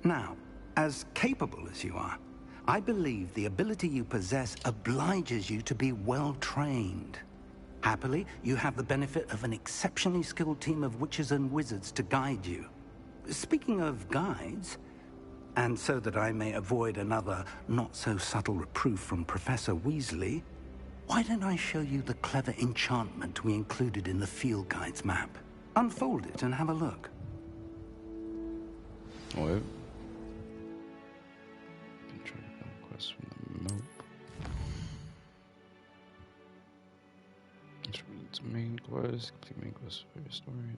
Now, as capable as you are, I believe the ability you possess obliges you to be well trained. Happily, you have the benefit of an exceptionally skilled team of witches and wizards to guide you. Speaking of guides, and so that I may avoid another not-so-subtle reproof from Professor Weasley, why don't I show you the clever enchantment we included in the field guide's map? Unfold it and have a look. What? Can try to find quests from the map. It's main quest. Complete main quest for your story.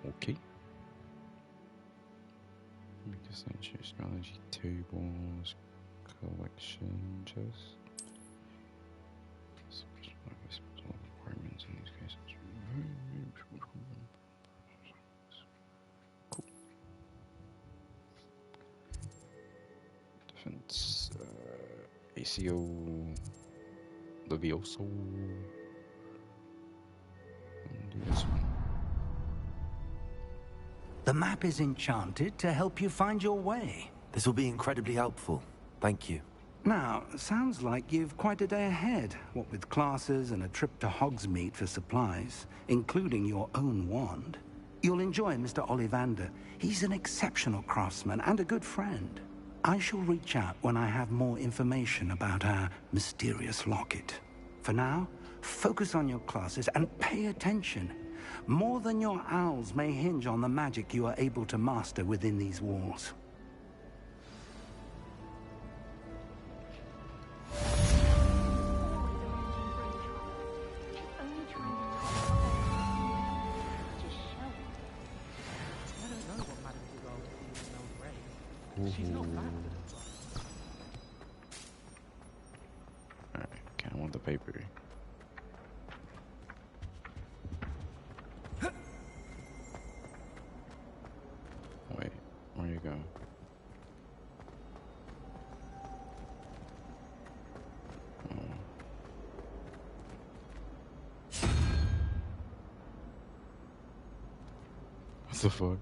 Okay. Make a century astrology tables. Collection chest. Requirements in these cases. Cool. Defense. ACO. Levioso. Do this one. The map is enchanted to help you find your way. This will be incredibly helpful. Thank you. Now, sounds like you've quite a day ahead, what with classes and a trip to Hogsmeade for supplies, including your own wand. You'll enjoy Mr. Ollivander. He's an exceptional craftsman and a good friend. I shall reach out when I have more information about our mysterious locket. For now, focus on your classes and pay attention. More than your owls may hinge on the magic you are able to master within these walls. She's not bad. Alright, okay, I want the paper. the fuck?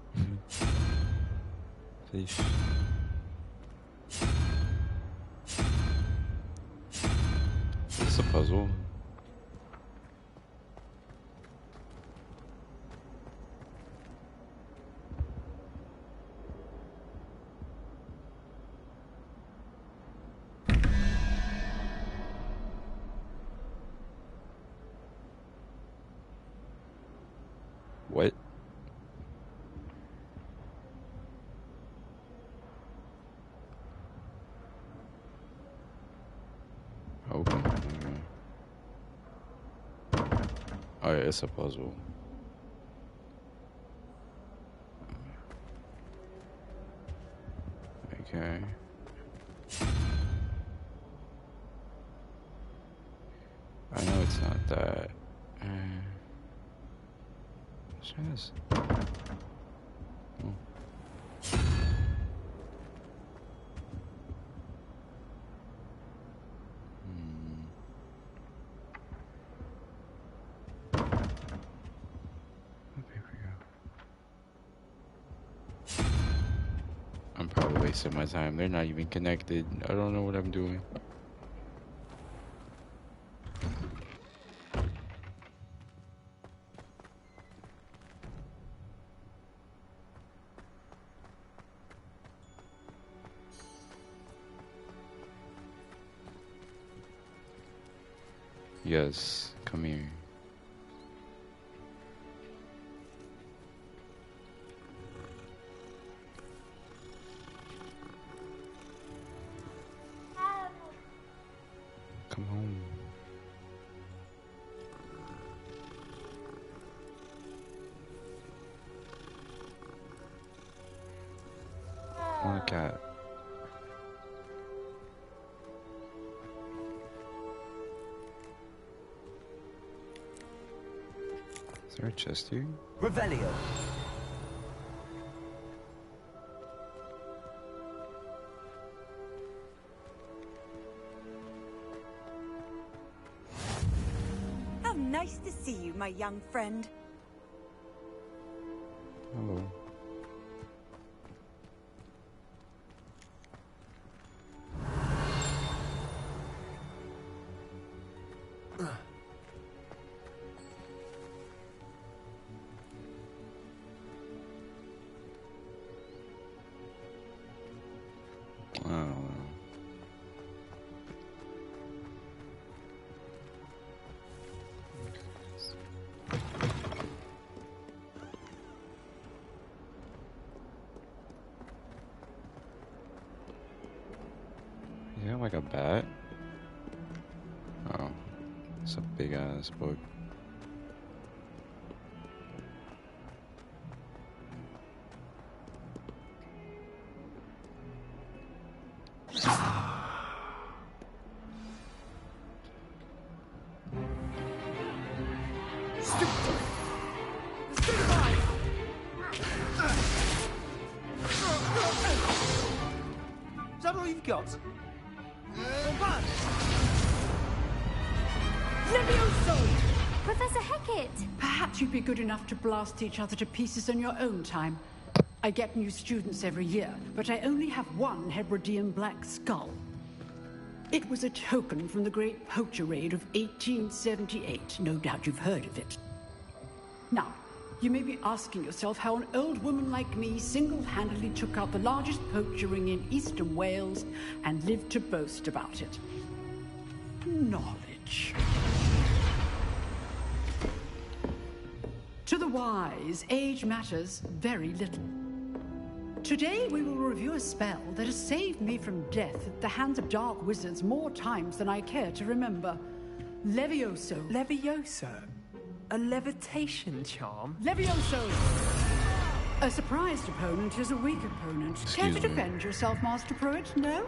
Fish. It's a puzzle. What? Open. Oh yeah, it's a puzzle. Okay. I know it's not that. What's this? Oh. I'm probably wasting my time. They're not even connected. I don't know what I'm doing. Yes, come here. Come home. I want a cat. Is there a chest here? Revelio. How nice to see you, my young friend. Hello. I don't know. Is that like a bat? Oh, it's a big ass book. Is that all you've got? Levioso! Professor Hecat! Perhaps you'd be good enough to blast each other to pieces on your own time. I get new students every year, but I only have one Hebridean black skull. It was a token from the Great Poacher Raid of 1878. No doubt you've heard of it. Now, you may be asking yourself how an old woman like me single-handedly took out the largest poacher ring in eastern Wales and lived to boast about it. Knowledge. To the wise, age matters very little. Today we will review a spell that has saved me from death at the hands of dark wizards more times than I care to remember. Levioso. Levioso? A levitation charm? Levioso! A surprised opponent is a weak opponent. Care to defend yourself, Master Pruitt? No?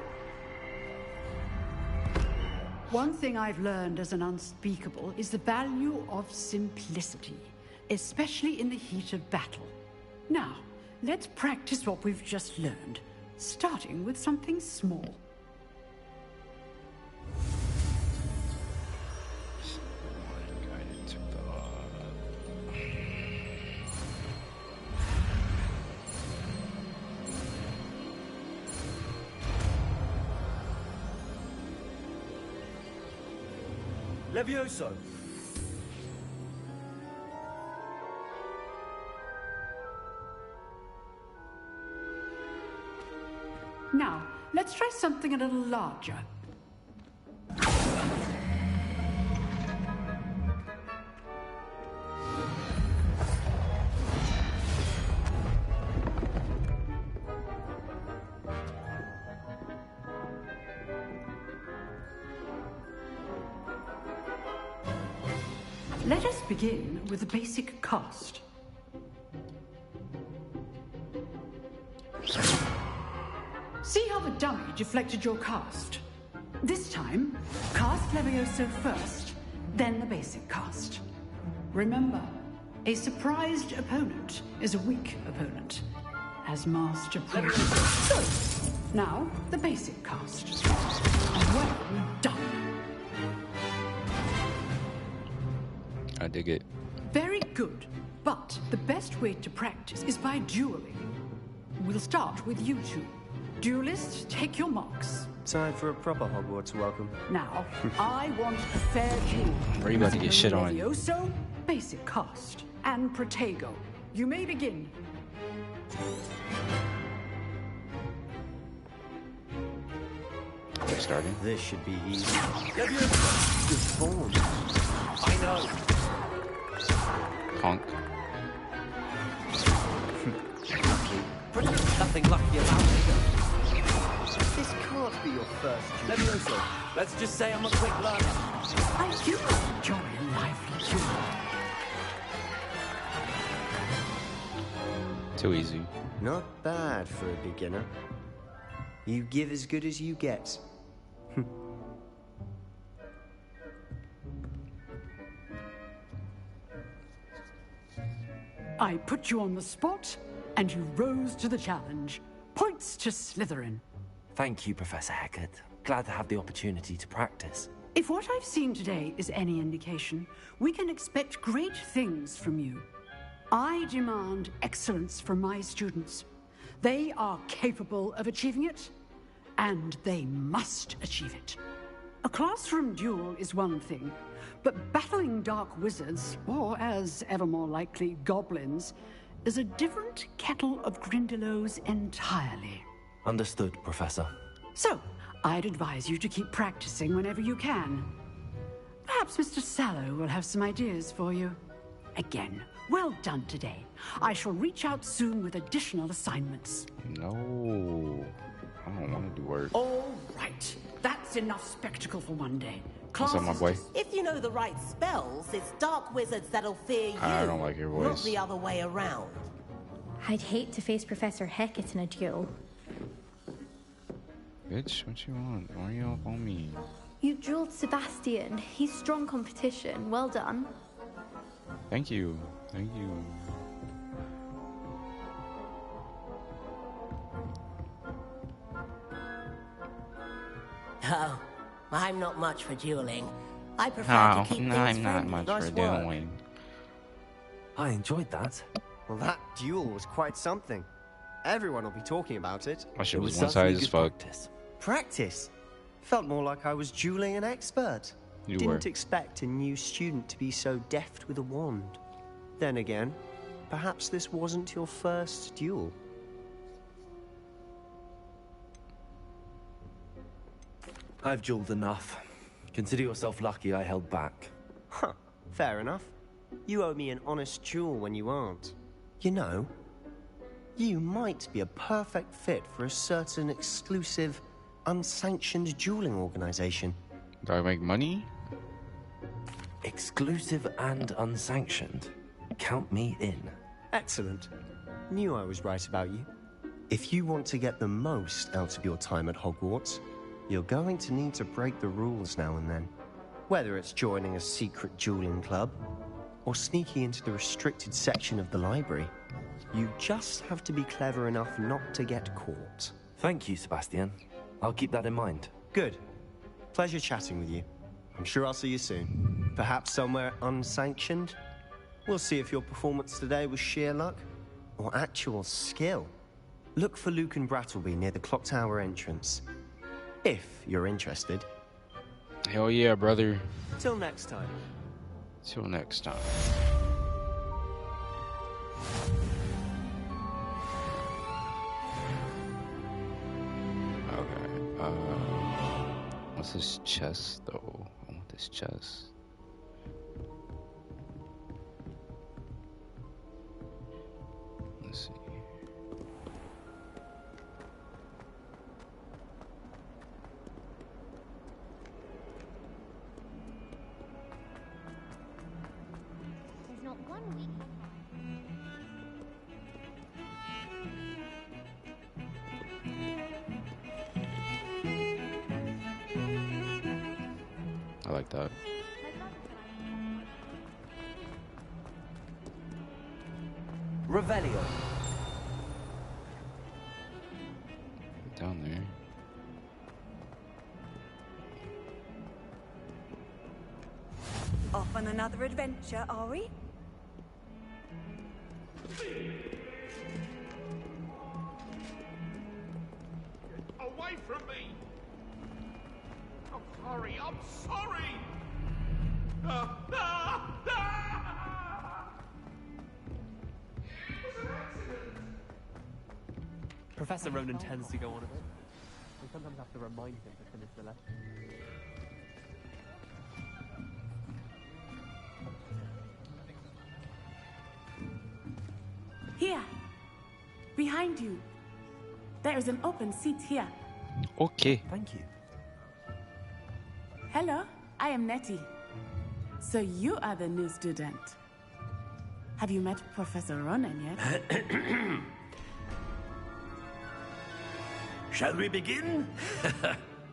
One thing I've learned as an unspeakable is the value of simplicity, especially in the heat of battle. Now, let's practice what we've just learned, starting with something small. Levioso! Now, let's try something a little larger. Let us begin with the basic cast. See how the dummy deflected your cast? This time, cast Levioso first, then the basic cast. Remember, a surprised opponent is a weak opponent, as Master Priest. So, now the basic cast. Well done. I dig it. Very good, but the best way to practice is by dueling. We'll start with you two. Duelists, take your marks. Time for a proper Hogwarts welcome. Now, I want a fair duel. Are you about to get shit on? Levioso, basic cast, and Protego. You may begin. We're starting. This should be easy. Good form. I know. Honk. Nothing lucky about it. This can't be your first duel. Levioso, let's just say I'm a quick learner. I do enjoy a lively duel. Too easy. Not bad for a beginner. You give as good as you get. I put you on the spot, and you rose to the challenge. Points to Slytherin. Thank you, Professor Hecat. Glad to have the opportunity to practice. If what I've seen today is any indication, we can expect great things from you. I demand excellence from my students. They are capable of achieving it, and they must achieve it. A classroom duel is one thing, but battling dark wizards, or as ever more likely, goblins, is a different kettle of Grindylows entirely. Understood, Professor. So, I'd advise you to keep practicing whenever you can. Perhaps Mr. Sallow will have some ideas for you. Again, well done today. I shall reach out soon with additional assignments. No. I don't want to do work. All right. That's enough spectacle for one day. What's up, my boy? If you know the right spells, it's dark wizards that'll fear you. I don't like your voice. Not the other way around. I'd hate to face Professor Hecat in a duel. Bitch, what you want? Why are you up on me? You dueled Sebastian. He's strong competition. Well done. Thank you. Thank you. Oh, I'm not much for dueling. I prefer to keep things I'm not friendly. much Nice for work. doing. I enjoyed that. Well, that duel was quite something. Everyone will be talking about it. My shit It was was one certainly sided as good fuck. practice. Practice? Felt more like I was dueling an expert. You Didn't were. expect a new student to be so deft with a wand. Then again, perhaps this wasn't your first duel. I've dueled enough. Consider yourself lucky I held back. Huh, fair enough. You owe me an honest duel when you aren't. You know, you might be a perfect fit for a certain exclusive, unsanctioned dueling organization. Do I make money? Exclusive and unsanctioned. Count me in. Excellent. Knew I was right about you. If you want to get the most out of your time at Hogwarts, you're going to need to break the rules now and then. Whether it's joining a secret dueling club, or sneaking into the restricted section of the library, you just have to be clever enough not to get caught. Thank you, Sebastian. I'll keep that in mind. Good. Pleasure chatting with you. I'm sure I'll see you soon. Perhaps somewhere unsanctioned? We'll see if your performance today was sheer luck or actual skill. Look for Luke and Brattleby near the Clock Tower entrance. If you're interested. Hell yeah, brother. Till next time. Till next time. Okay. What's this chest though? I want this chest. Let's see. There's not one week. I like that. Revelio. Down there. Off on another adventure, are we? Away from me! I'm sorry, I'm sorry! Professor Ronan tends to go on a bit. We sometimes have to remind him to finish the lesson. Here. Behind you. There is an open seat here. Okay. Thank you. Hello, I am Nettie. So you are the new student. Have you met Professor Ronan yet? Shall we begin?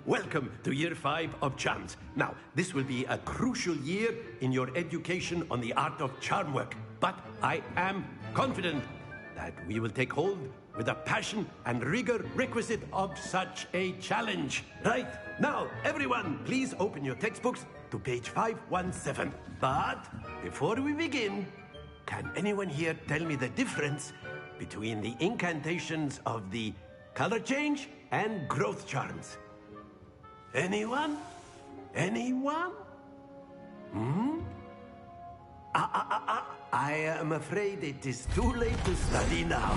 Welcome to Year 5 of Charms. Now, this will be a crucial year in your education on the art of charm work. But I am confident that we will take hold with the passion and rigor requisite of such a challenge. Right, now, everyone, please open your textbooks to page 517. But before we begin, can anyone here tell me the difference between the incantations of the color change and growth charms? Anyone? Anyone? Hmm? I am afraid it is too late to study now.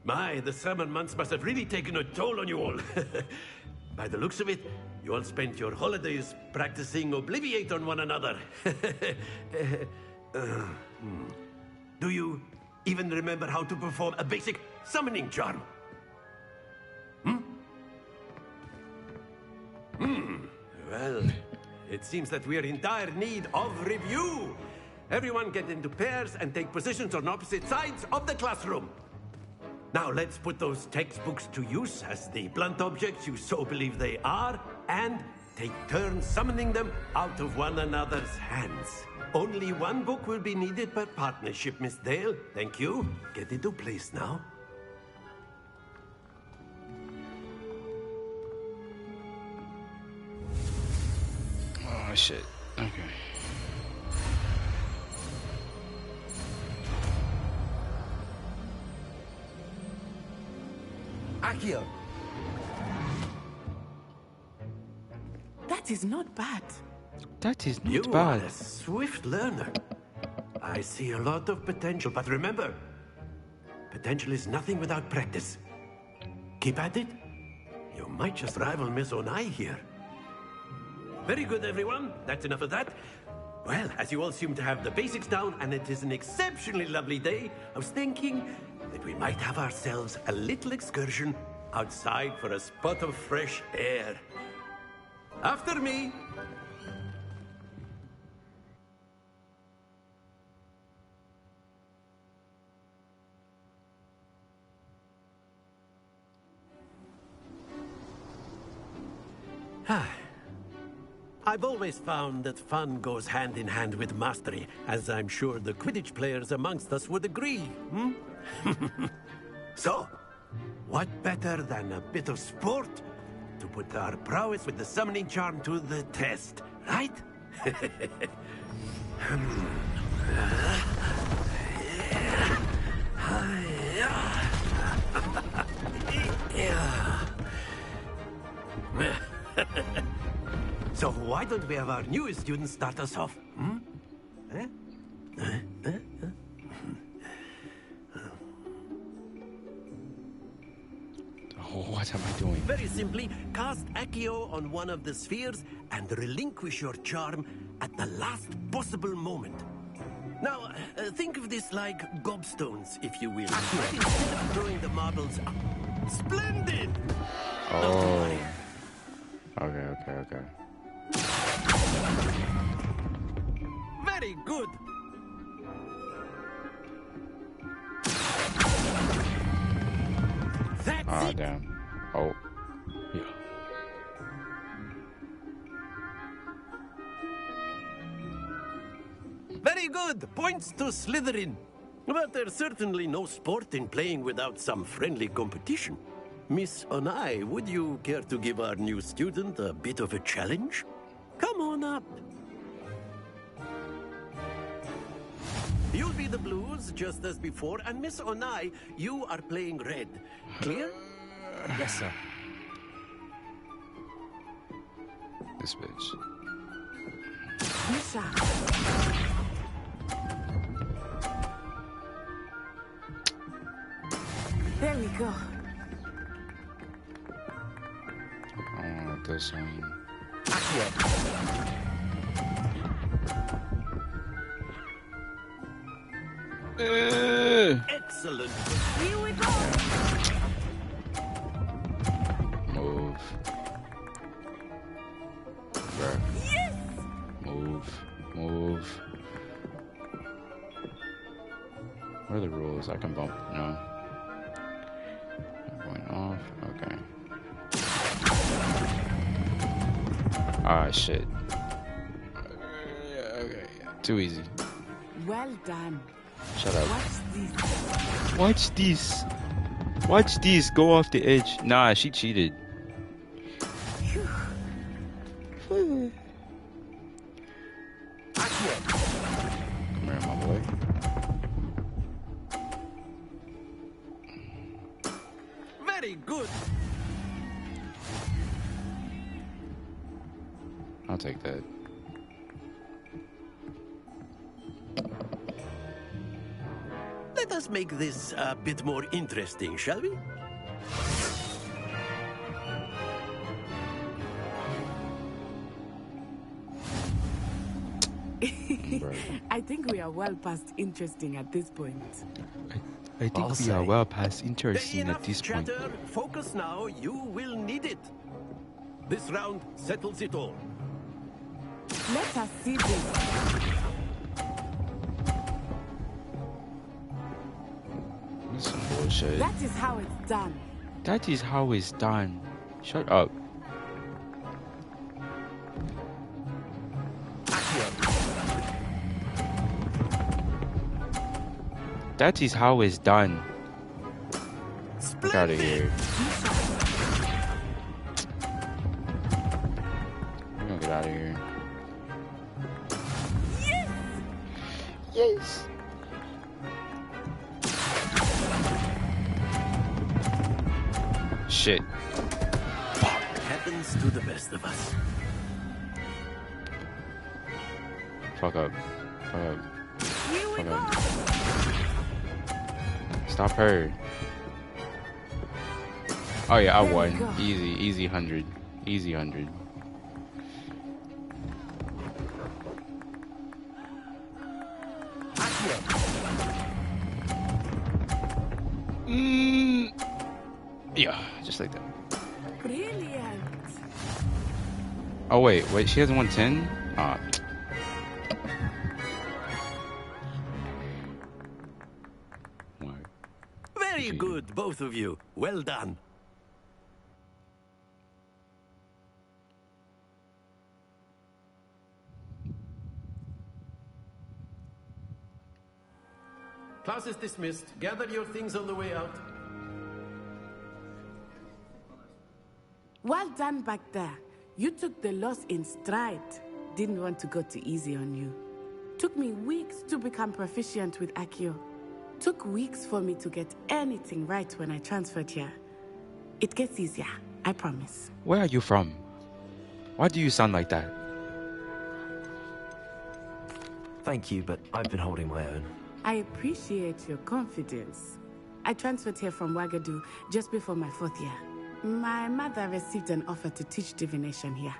My, the summer months must have really taken a toll on you all. By the looks of it, you all spent your holidays practicing Obliviate on one another. Do you even remember how to perform a basic summoning charm? Well, it seems that we are in dire need of review. Everyone get into pairs and take positions on opposite sides of the classroom. Now let's put those textbooks to use as the blunt objects you so believe they are, and take turns summoning them out of one another's hands. Only one book will be needed per partnership, Miss Dale. Thank you. Get into place now. Oh shit. Okay. Accio. That is not bad. That is not You bad. are a swift learner. I see a lot of potential, but remember, potential is nothing without practice. Keep at it. You might just rival Miss Onai here. Very good, everyone. That's enough of that. Well, as you all seem to have the basics down, and it is an exceptionally lovely day, I was thinking that we might have ourselves a little excursion outside for a spot of fresh air. After me. I've always found that fun goes hand in hand with mastery, as I'm sure the Quidditch players amongst us would agree, So, what better than a bit of sport to put our prowess with the summoning charm to the test, right? So why don't we have our newest student start us off? Eh? Oh, what am I doing? Very simply, cast Accio on one of the spheres and relinquish your charm at the last possible moment. Now, think of this like gobstones, if you will. But instead of throwing the marbles up. Splendid! Oh. Okay. Very good. That's it. Damn. Oh. Yeah. Very good. Points to Slytherin. But there's certainly no sport in playing without some friendly competition. Miss Onai, would you care to give our new student a bit of a challenge? Come on up. You'll be the blues, just as before, and Miss Onai, you are playing red. Clear? Yes, sir. This bitch. Misha. There we go. Oh, this one. Excellent. Here we go. Move. Bruh. Yes. Move. What are the rules? I can bump. No. Going off. Okay. Ah, shit. Okay. Too easy. Well done. Shut up. Watch this. Watch this. Go off the edge. Nah, she cheated. Come here, my boy. Very good. I'll take that. Let us make this a bit more interesting, shall we? I think we are well past interesting at this point. I think we are well past interesting Enough at this point. chatter. Focus now. You will need it. This round settles it all. Let us see this. That's some bullshit. That is how it's done. That is how it's done. Shut up. That is how it's done. Get out of here. We're gonna get out of here. Yes. Shit. Happens to the best of us. Fuck up. Fuck up. Fuck up. Stop her. Oh yeah, I won. Easy 100. Easy 100. Yeah, just like that. Brilliant. Oh wait, she has 110? Very good, both of you. Well done. Class is dismissed. Gather your things on the way out. Well done back there. You took the loss in stride. Didn't want to go too easy on you. Took me weeks to become proficient with Accio. Took weeks for me to get anything right when I transferred here. It gets easier, I promise. Where are you from? Why do you sound like that? Thank you, but I've been holding my own. I appreciate your confidence. I transferred here from Wagadu just before my 4th year. My mother received an offer to teach divination here.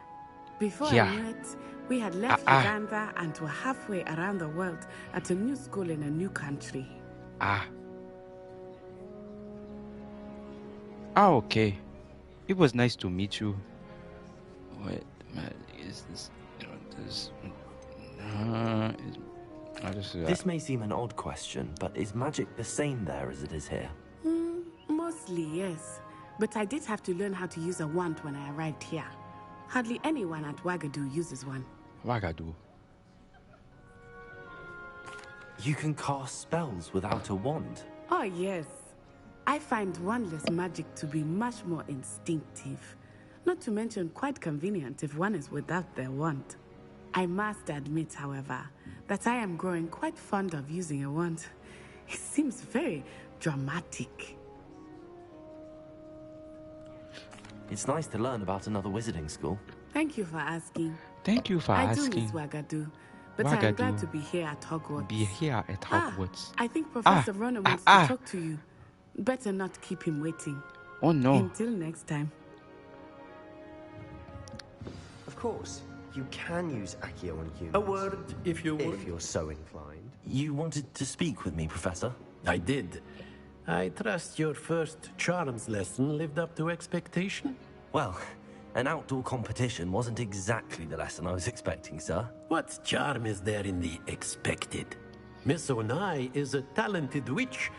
Before I knew it, we had left Uganda and were halfway around the world at a new school in a new country. Okay. It was nice to meet you. What is this? This may seem an odd question, but is magic the same there as it is here? Mostly, yes. But I did have to learn how to use a wand when I arrived here. Hardly anyone at Wagadu uses one. Wagadu. You can cast spells without a wand? Oh, yes. I find wandless magic to be much more instinctive. Not to mention quite convenient if one is without their wand. I must admit, however, that I am growing quite fond of using a wand. It seems very dramatic. It's nice to learn about another wizarding school. Thank you for asking. Thank you for asking. I do miss Wagadu, but I am glad to be here at Hogwarts. Be here at Hogwarts. I think Professor Ronan wants to talk to you. Better not keep him waiting. Oh no. Until next time. Of course, you can use Accio on humans. A word, if you would. If you're so inclined. You wanted to speak with me, Professor? I did. I trust your first charms lesson lived up to expectation? Well, an outdoor competition wasn't exactly the lesson I was expecting, sir. What charm is there in the expected? Miss Onai is a talented witch.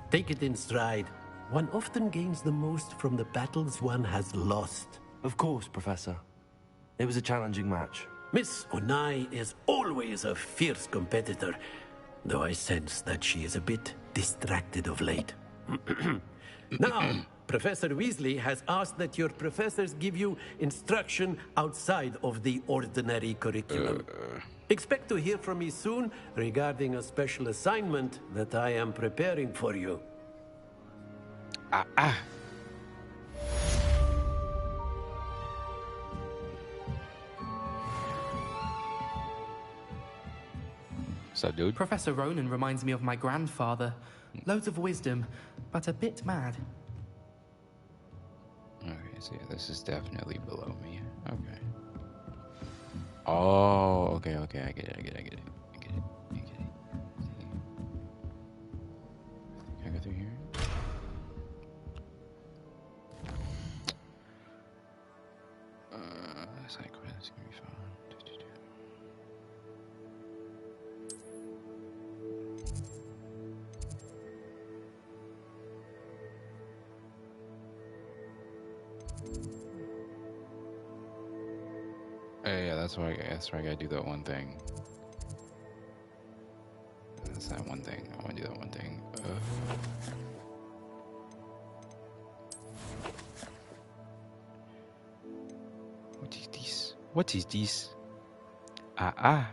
Take it in stride. One often gains the most from the battles one has lost. Of course, Professor. It was a challenging match. Miss Onai is always a fierce competitor, though I sense that she is a bit distracted of late. Now, Professor Weasley has asked that your professors give you instruction outside of the ordinary curriculum. Expect to hear from me soon regarding a special assignment that I am preparing for you. What's up, dude? Professor Ronan reminds me of my grandfather. Loads of wisdom, but a bit mad. Okay, so yeah, this is definitely below me. Okay. Oh, okay, I get it. Can I go through here? Side quest can be found. Yeah, that's why I gotta do that one thing. That's that one thing. I wanna do that one thing. What is this? What is this? I'll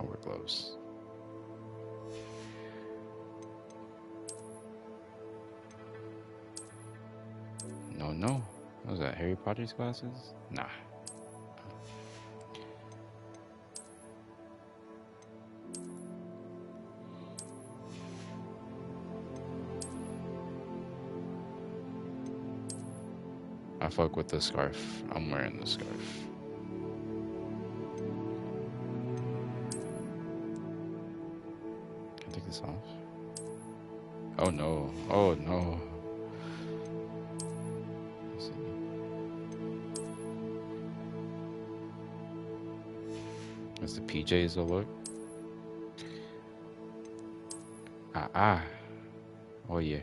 wear gloves. No. What was that, Harry Potter's glasses? Nah. I fuck with the scarf. I'm wearing the scarf. Can I take this off? Oh no. Oh no. That's the PJs will look. Oh yeah.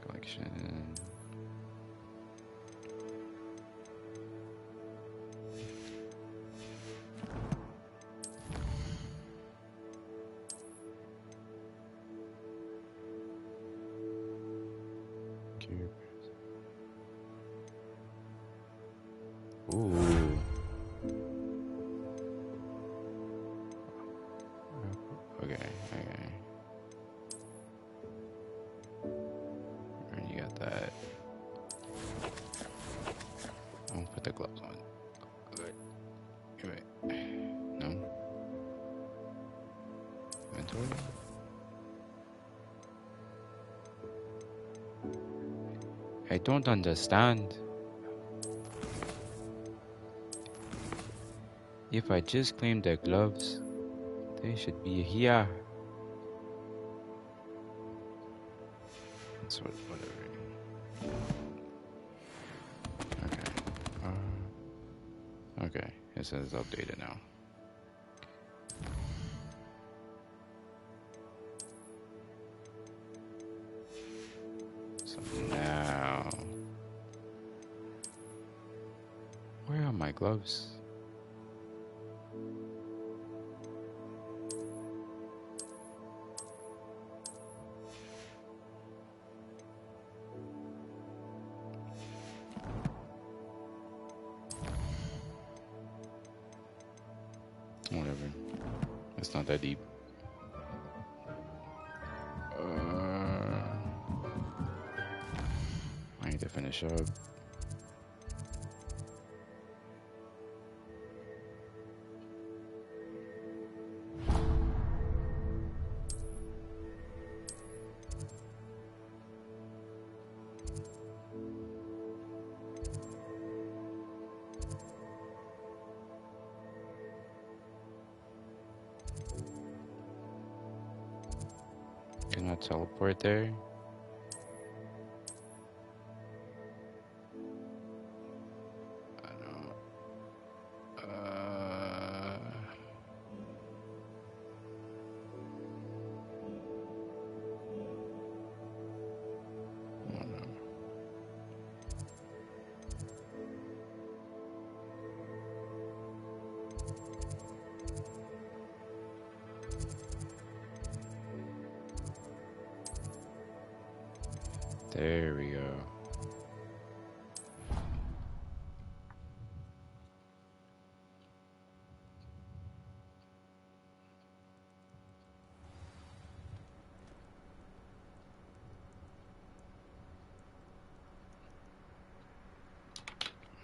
Collection. your... Ooh. Okay, okay. And you got that. I'll put the gloves on. Good. Wait. No? Inventory? I don't understand. If I just claimed the gloves, they should be here. That's whatever. Okay. Okay. It says updated now. So now, where are my gloves? Whatever. It's not that deep. I need to finish up. Can I teleport there? There we go.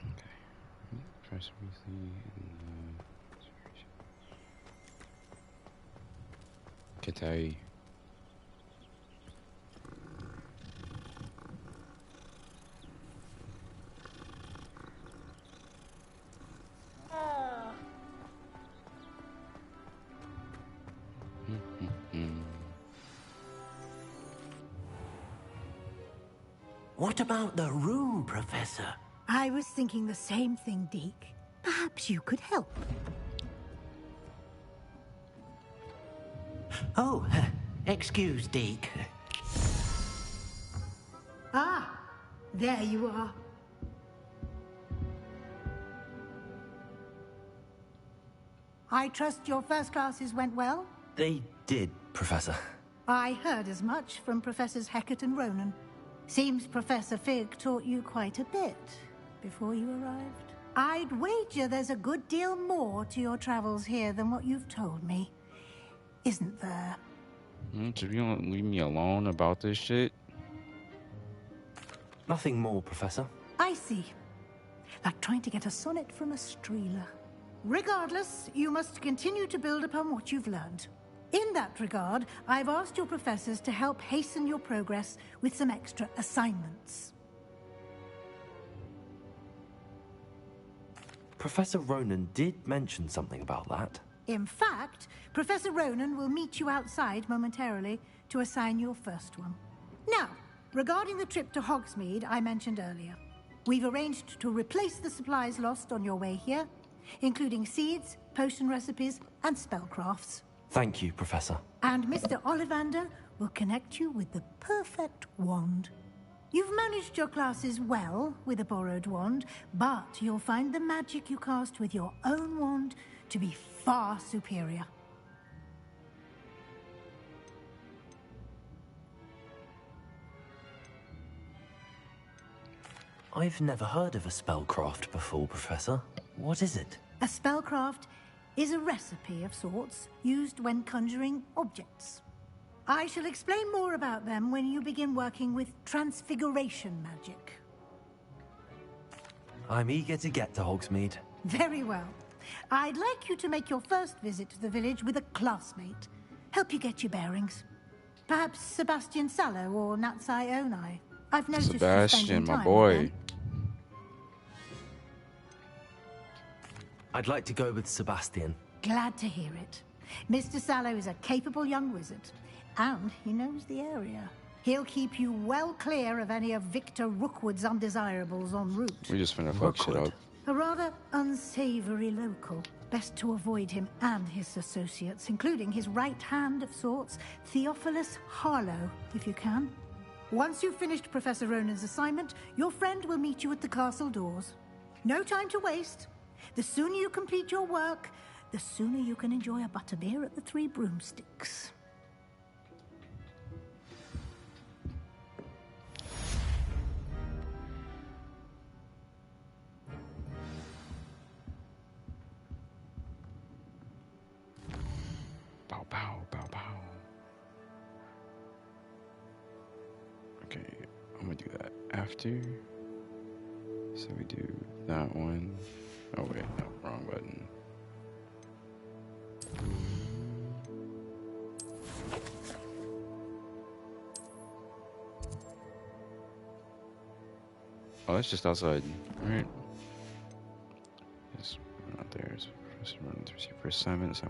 Okay. Press briefly in the Kitai. What about the room, Professor? I was thinking the same thing, Deke. Perhaps you could help. Oh, excuse, Deke. Ah, there you are. I trust your first classes went well? They did, Professor. I heard as much from Professors Hecat and Ronan. Seems Professor Fig taught you quite a bit before you arrived. I'd wager there's a good deal more to your travels here than what you've told me. Isn't there? So you don't leave me alone about this shit? Nothing more, Professor. I see. Like trying to get a sonnet from a streeler. Regardless, you must continue to build upon what you've learned. In that regard, I've asked your professors to help hasten your progress with some extra assignments. Professor Ronan did mention something about that. In fact, Professor Ronan will meet you outside momentarily to assign your first one. Now, regarding the trip to Hogsmeade I mentioned earlier, we've arranged to replace the supplies lost on your way here, including seeds, potion recipes, and spellcrafts. Thank you, Professor. And Mr. Ollivander will connect you with the perfect wand. You've managed your classes well with a borrowed wand, but you'll find the magic you cast with your own wand to be far superior. I've never heard of a spellcraft before, Professor. What is it? A spellcraft is a recipe of sorts used when conjuring objects. I shall explain more about them when you begin working with transfiguration magic. I'm eager to get to Hogsmeade. Very well. I'd like you to make your first visit to the village with a classmate. Help you get your bearings. Perhaps Sebastian Sallow or Natsai Onai. I've noticed you spending Sebastian, my time boy. with them. I'd like to go with Sebastian. Glad to hear it. Mr. Sallow is a capable young wizard, and he knows the area. He'll keep you well clear of any of Victor Rookwood's undesirables en route. We just finna fuck shit up. A rather unsavory local. Best to avoid him and his associates, including his right hand of sorts, Theophilus Harlow, if you can. Once you've finished Professor Ronan's assignment, your friend will meet you at the castle doors. No time to waste. The sooner you complete your work, the sooner you can enjoy a butterbeer at the Three Broomsticks. Bow, bow, bow, bow. Okay, I'm gonna do that after. So we do that one. Oh wait, no, wrong button. Oh, that's just outside, right? Yes, we're not there. So first run to receive for assignment.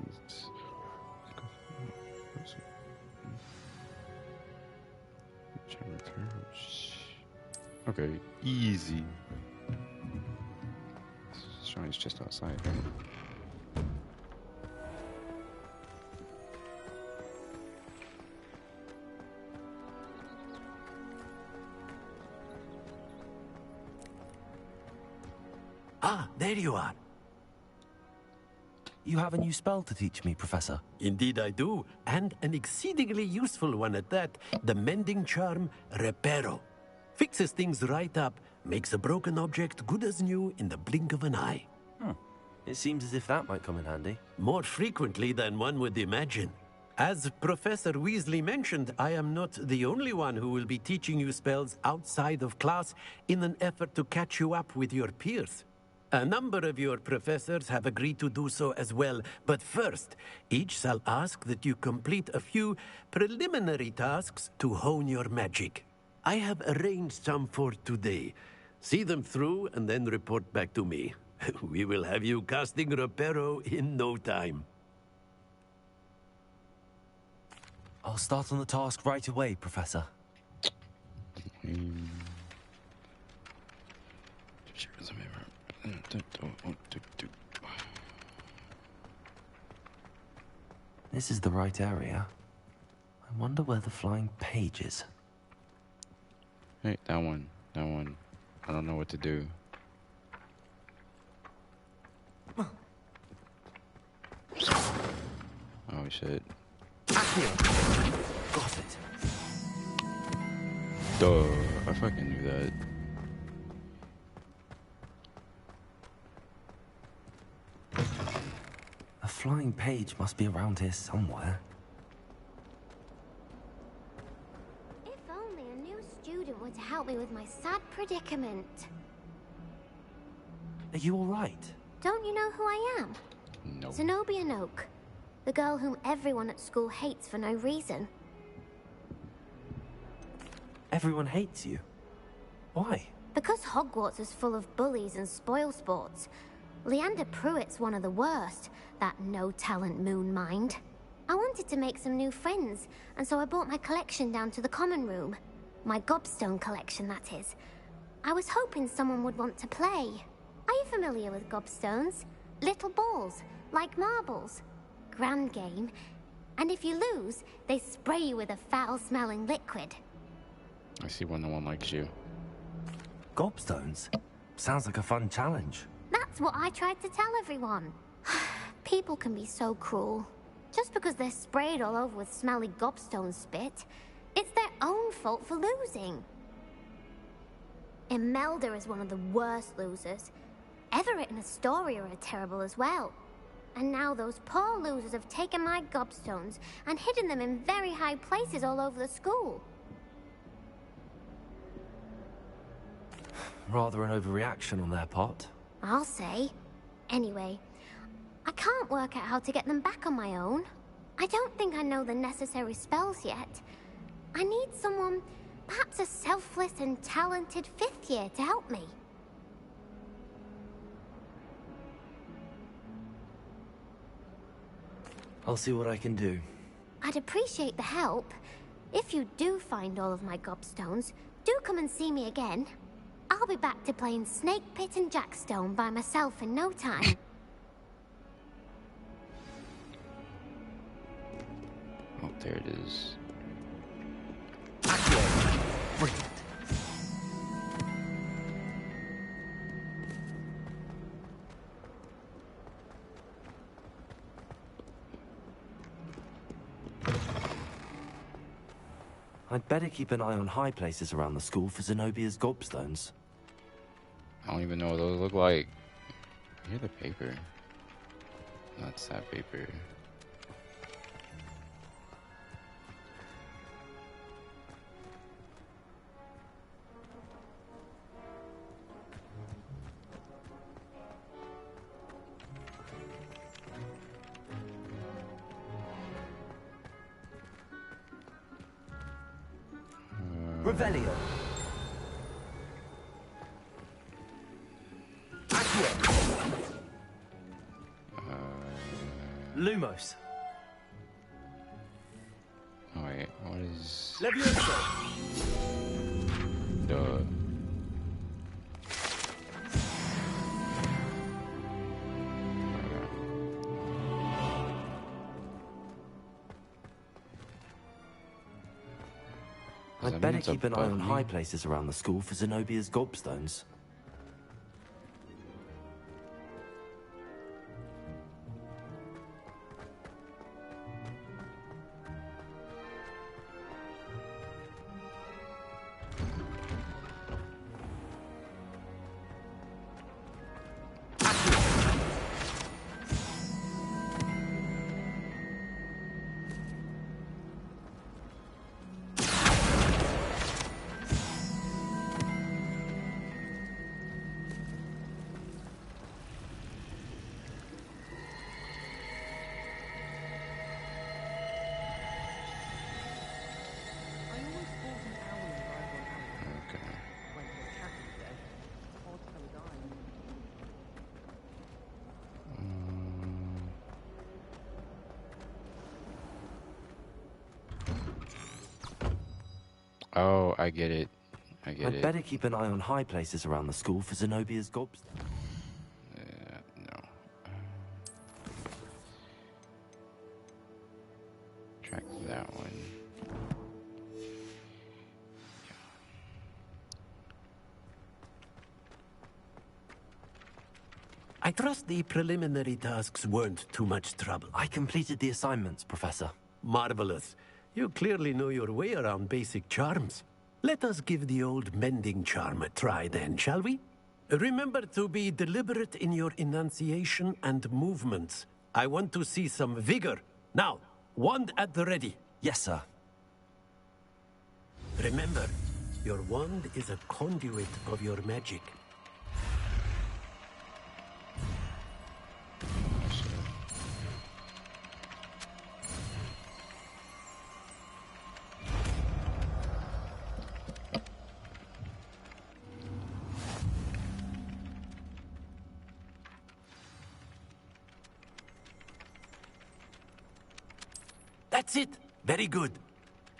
Okay, easy. It's just outside, right? Ah, there you are. You have a new spell to teach me, Professor. Indeed I do, and an exceedingly useful one at that. The mending charm, Reparo. Fixes things right up, makes a broken object good as new in the blink of an eye. It seems as if that might come in handy. More frequently than one would imagine. As Professor Weasley mentioned, I am not the only one who will be teaching you spells outside of class in an effort to catch you up with your peers. A number of your professors have agreed to do so as well, but first, each shall ask that you complete a few preliminary tasks to hone your magic. I have arranged some for today. See them through and then report back to me. We will have you casting Reparo in no time. I'll start on the task right away, Professor. This is the right area. I wonder where the flying page is. Hey, that one. I don't know what to do. Oh shit. Got it. Duh, I fucking knew that. A flying page must be around here somewhere. If only a new student were to help me with my sad predicament. Are you all right? Don't you know who I am? No. Zenobia Noak. The girl whom everyone at school hates for no reason. Everyone hates you. Why? Because Hogwarts is full of bullies and spoilsports. Leander Pruitt's one of the worst, that no-talent moon mind. I wanted to make some new friends, and so I brought my collection down to the common room. My gobstone collection, that is. I was hoping someone would want to play. Are you familiar with gobstones? Little balls, like marbles. Grand game. And if you lose, they spray you with a foul-smelling liquid. I see why no one likes you. Gobstones? Sounds like a fun challenge. That's what I tried to tell everyone. People can be so cruel. Just because they're sprayed all over with smelly gobstone spit, it's their own fault for losing. Imelda is one of the worst losers. Everett and Astoria are terrible as well. And now those poor losers have taken my gobstones and hidden them in very high places all over the school. Rather an overreaction on their part. I'll say. Anyway, I can't work out how to get them back on my own. I don't think I know the necessary spells yet. I need someone, perhaps a selfless and talented 5th year to help me. I'll see what I can do. I'd appreciate the help. If you do find all of my gobstones, do come and see me again. I'll be back to playing Snake Pit and Jackstone by myself in no time. Oh, there it is. I'd better keep an eye on high places around the school for Zenobia's gobstones. I don't even know what those look like. Here's the paper. That's that paper. Revelio. Lumos. Oh wait, what is... Levioso. Duh. I'd better keep an eye on high places around the school for Zenobia's gobstones. Oh, I get it. I get it. I'd better keep an eye on high places around the school for Zenobia's gobstones. No. Track that one. I trust the preliminary tasks weren't too much trouble. I completed the assignments, Professor. Marvelous. You clearly know your way around basic charms. Let us give the old mending charm a try then, shall we? Remember to be deliberate in your enunciation and movements. I want to see some vigor. Now, wand at the ready. Yes, sir. Remember, your wand is a conduit of your magic. That's it. Very good.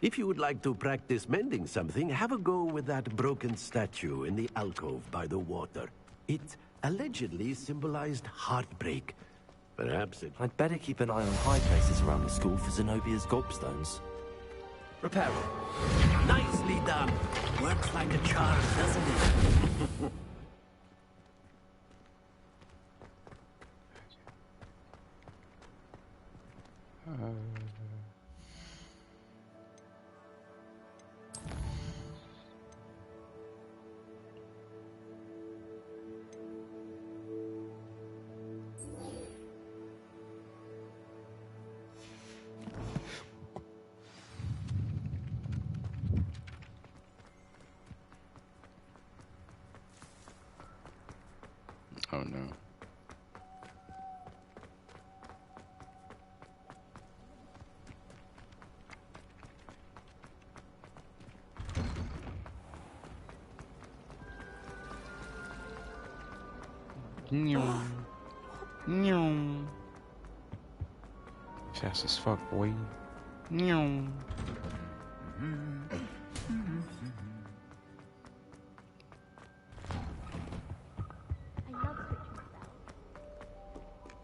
If you would like to practice mending something, have a go with that broken statue in the alcove by the water. It allegedly symbolized heartbreak. Perhaps it... I'd better keep an eye on high places around the school for Zenobia's gobstones. Repair it. Nicely done. Works like a charm, doesn't it? Fast as fuck, boy.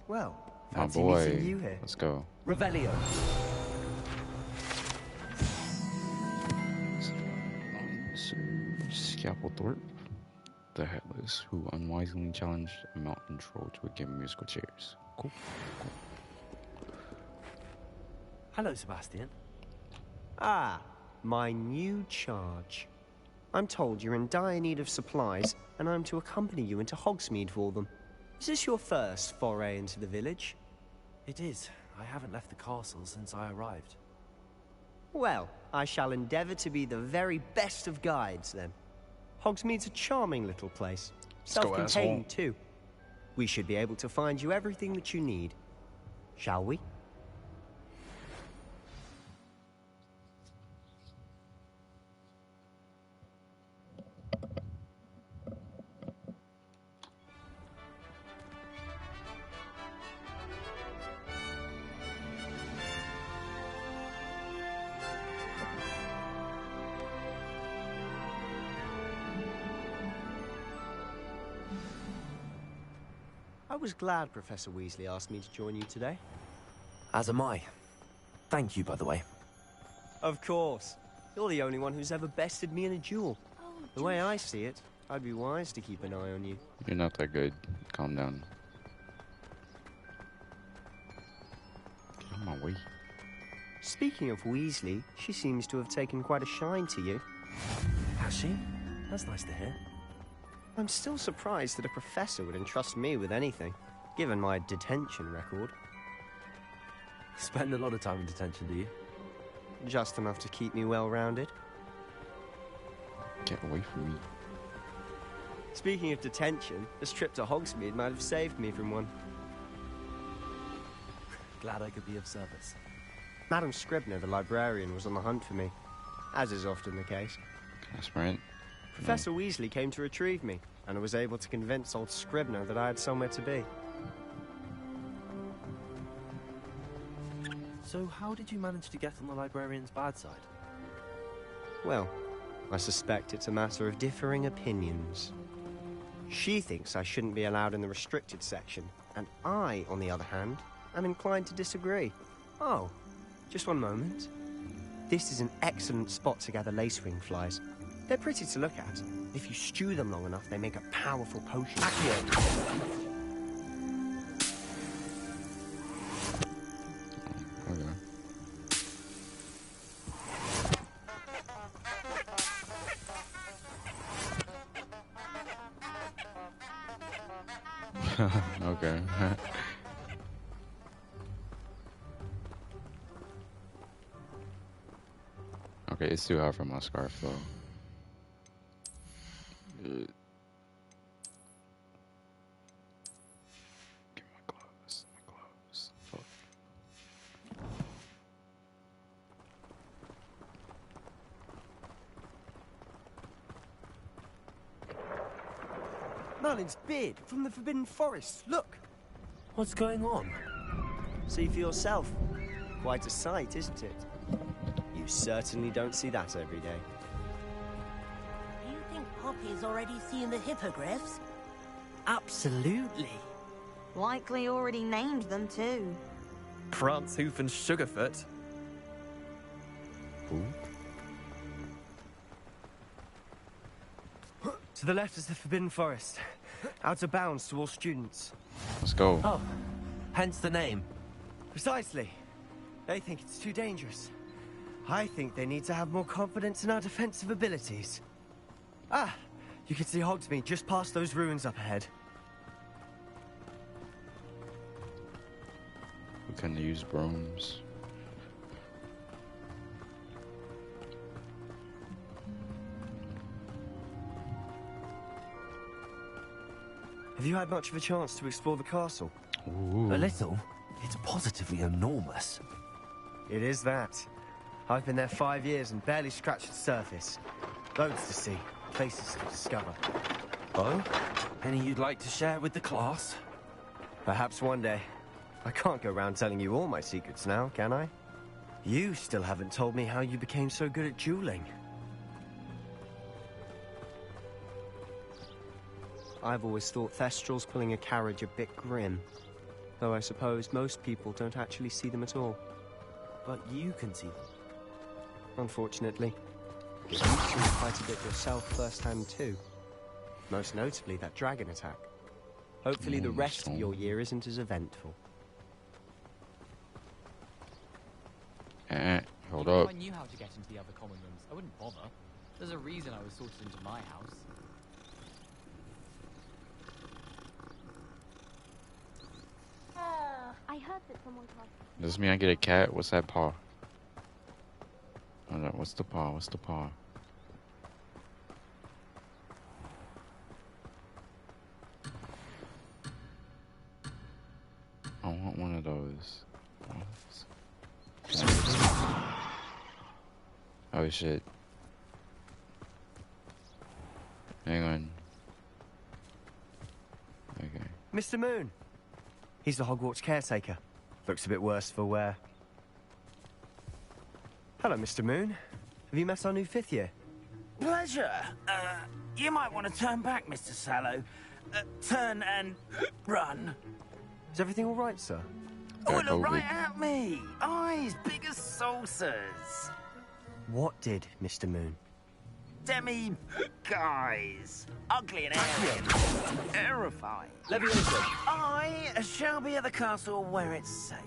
Well, My fancy boy. meeting you here. Let's go. Revelio. Sir Scapplethorpe, the Headless, who unwisely challenged a mountain troll to a game of musical chairs. Cool. Hello, Sebastian. Ah, my new charge. I'm told you're in dire need of supplies, and I'm to accompany you into Hogsmeade for them. Is this your first foray into the village? It is. I haven't left the castle since I arrived. Well, I shall endeavour to be the very best of guides, then. Hogsmeade's a charming little place. Let's go, Self-contained, too. We should be able to find you everything that you need. Shall we? I was glad Professor Weasley asked me to join you today. As am I. Thank you, by the way. Of course. You're the only one who's ever bested me in a duel. The way I see it, I'd be wise to keep an eye on you. You're not that good. Calm down. Get out of my way. Speaking of Weasley, she seems to have taken quite a shine to you. Has she? That's nice to hear. I'm still surprised that a professor would entrust me with anything, given my detention record. Spend a lot of time in detention, do you? Just enough to keep me well-rounded. Get away from me. Speaking of detention, this trip to Hogsmeade might have saved me from one. Glad I could be of service. Madam Scribner, the librarian, was on the hunt for me, as is often the case. That's right. Professor Weasley came to retrieve me, and I was able to convince old Scribner that I had somewhere to be. So how did you manage to get on the librarian's bad side? Well, I suspect it's a matter of differing opinions. She thinks I shouldn't be allowed in the restricted section, and I, on the other hand, am inclined to disagree. Oh, just one moment. This is an excellent spot to gather lacewing flies. They're pretty to look at. If you stew them long enough, they make a powerful potion. Okay. Okay, it's too hot for my scarf though. Give me my gloves. Fuck. Merlin's beard from the Forbidden Forest. Look! What's going on? See for yourself. Quite a sight, isn't it? You certainly don't see that every day. Do you think Poppy's already seeing the hippogriffs? Absolutely. Likely already named them too. Prance Hoof and Sugarfoot. To the left is the Forbidden Forest. Out of bounds to all students. Let's go. Oh, hence the name. Precisely. They think it's too dangerous. I think they need to have more confidence in our defensive abilities. Ah, you can see Hogsmeade just past those ruins up ahead. We can use brooms. Have you had much of a chance to explore the castle? Ooh. A little. It's positively enormous. It is that. I've been there 5 years and barely scratched the surface. Loads to see, places to discover. Oh? Any you'd like to share with the class? Perhaps one day. I can't go around telling you all my secrets now, can I? You still haven't told me how you became so good at dueling. I've always thought Thestrals pulling a carriage a bit grim. Though I suppose most people don't actually see them at all. But you can see them. Unfortunately. You've seen quite a bit yourself firsthand too. Most notably that dragon attack. Hopefully the rest of your year isn't as eventful. Hold Even up. if I knew how to get into the other common rooms, I wouldn't bother. There's a reason I was sorted into my house. I heard that someone called. Does this mean I get a cat? What's that paw? Hold up, what's the paw? What's the paw? I want one of those. Oh shit. Hang on. Okay. Mr. Moon! He's the Hogwarts caretaker. Looks a bit worse for wear. Hello, Mr. Moon. Have you met our new 5th year? Pleasure. You might want to turn back, Mr. Sallow. Turn and run. Is everything all right, sir? Oh, look right at me. Eyes big as saucers. What did, Mr. Moon? Demi guys. Ugly and alien. Terrifying. Leviosa. I shall be at the castle where it's safe.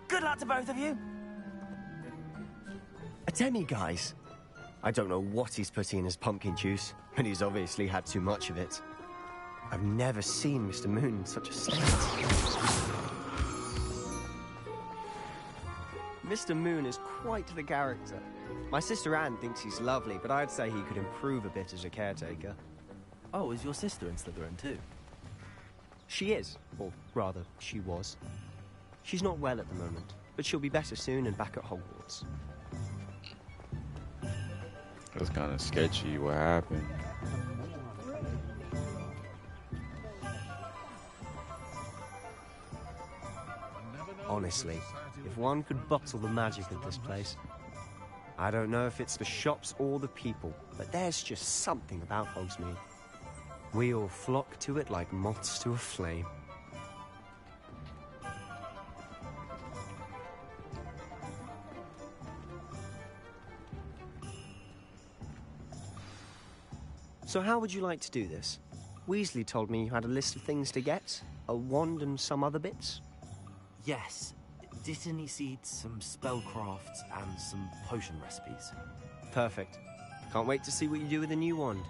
Good luck to both of you. A demi-guise? I don't know what he's putting in his pumpkin juice, but he's obviously had too much of it. I've never seen Mr. Moon in such a state. Mr. Moon is quite the character. My sister Anne thinks he's lovely, but I'd say he could improve a bit as a caretaker. Oh, is your sister in Slytherin too? She is, or rather, she was. She's not well at the moment, but she'll be better soon and back at Hogwarts. That's kind of sketchy. What happened? Honestly, if one could bottle the magic of this place. I don't know if it's the shops or the people, but there's just something about Hogsmeade. We all flock to it like moths to a flame. So how would you like to do this? Weasley told me you had a list of things to get, a wand and some other bits. Yes. Dittany seeds, some spellcrafts, and some potion recipes. Perfect. Can't wait to see what you do with the new wand.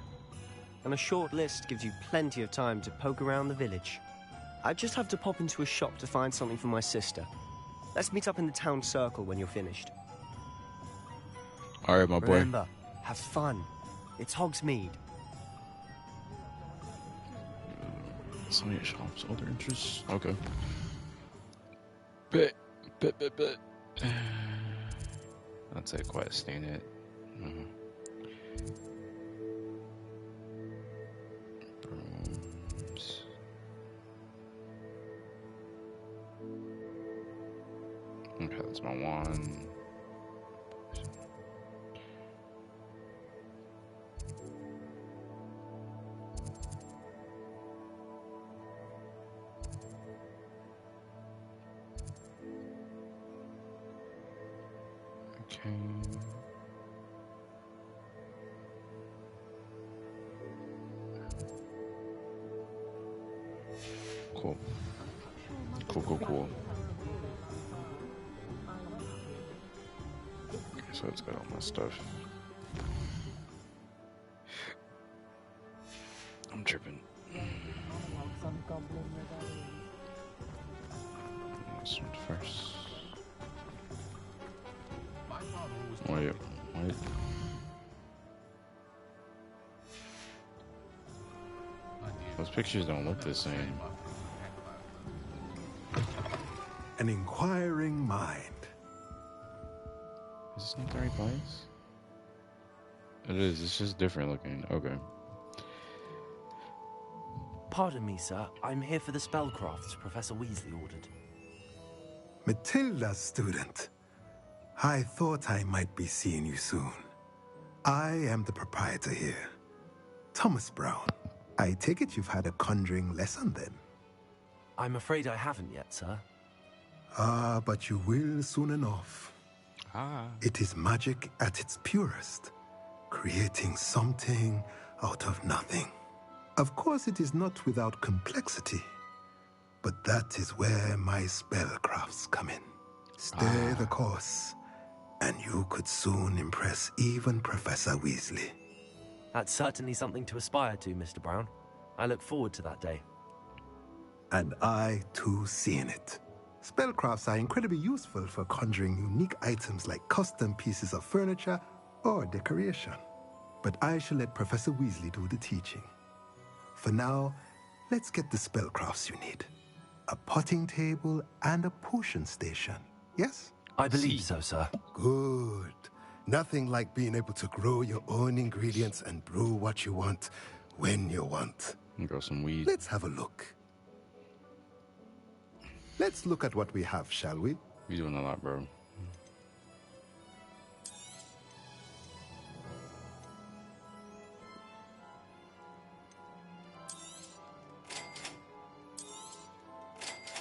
And a short list gives you plenty of time to poke around the village. I just have to pop into a shop to find something for my sister. Let's meet up in the town circle when you're finished. Alright, my boy. Remember, have fun. It's Hogsmeade. Some shops, other interests. Okay. Bet. That's a quest, ain't it? Brooms. Okay, that's my one. Okay. Cool. Cool. Okay, so it's got all my stuff. I'm tripping. This one first. Wait. Those pictures don't look the same. An inquiring mind. Is this not the right place? It is. It's just different looking. Okay. Pardon me, sir. I'm here for the spellcrafts Professor Weasley ordered. Matilda's student. I thought I might be seeing you soon. I am the proprietor here, Thomas Brown. I take it you've had a conjuring lesson then? I'm afraid I haven't yet, sir. Ah, but you will soon enough. It is magic at its purest, creating something out of nothing. Of course, it is not without complexity, but that is where my spellcrafts come in. Stay the course, and you could soon impress even Professor Weasley. That's certainly something to aspire to, Mr. Brown. I look forward to that day. And I, too, seeing it. Spellcrafts are incredibly useful for conjuring unique items like custom pieces of furniture or decoration. But I shall let Professor Weasley do the teaching. For now, let's get the spellcrafts you need. A potting table and a potion station, yes? I believe so, sir. Good. Nothing like being able to grow your own ingredients and brew what you want when you want. Grow some weed. Let's have a look. Let's look at what we have, shall we? You're doing a lot, bro.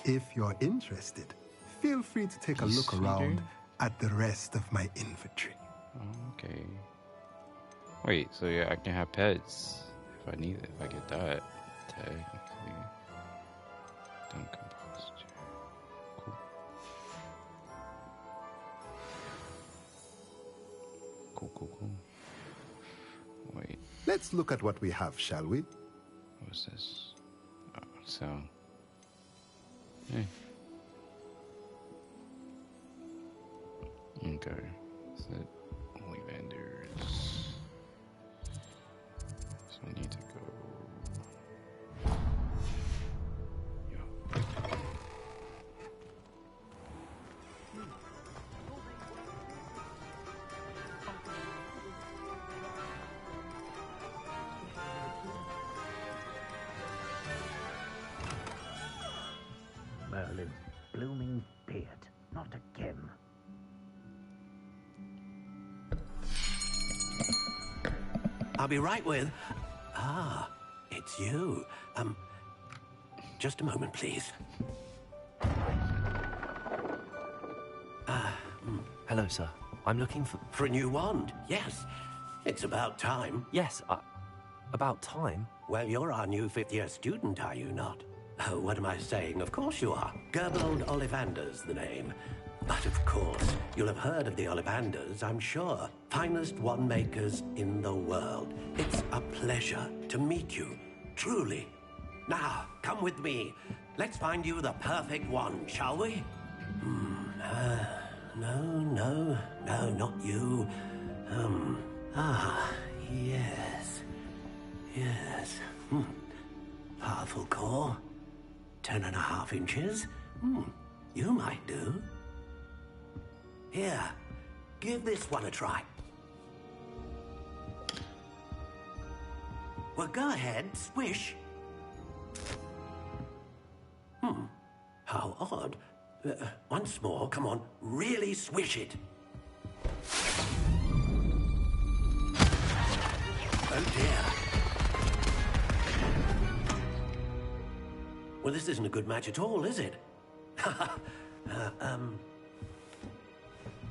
If you're interested, feel free to take a look around at the rest of my inventory. Okay. Wait, so yeah, I can have pets if I need it. If I get that, technically. Don't compost. Cool. Cool. Wait. Let's look at what we have, shall we? What's this? Oh, so. Hey. Okay. Is it only vendors? So we need to go. Yeah. Merlin's blooming beard. Not again. I'll be right with... Ah, it's you. Just a moment, please. Hello, sir. I'm looking for... For a new wand, yes. It's about time. Yes, about time? Well, you're our new fifth-year student, are you not? Oh, what am I saying? Of course you are. Gerbold Ollivander's the name. But of course, you'll have heard of the Ollivanders, I'm sure. Finest wand makers in the world. It's a pleasure to meet you, truly. Now, come with me. Let's find you the perfect wand, shall we? No, not you. Yes. Powerful core. 10.5 inches. You might do. Here, give this one a try. Well, go ahead, swish. How odd. Once more, come on, really swish it. Oh dear. Well, this isn't a good match at all, is it?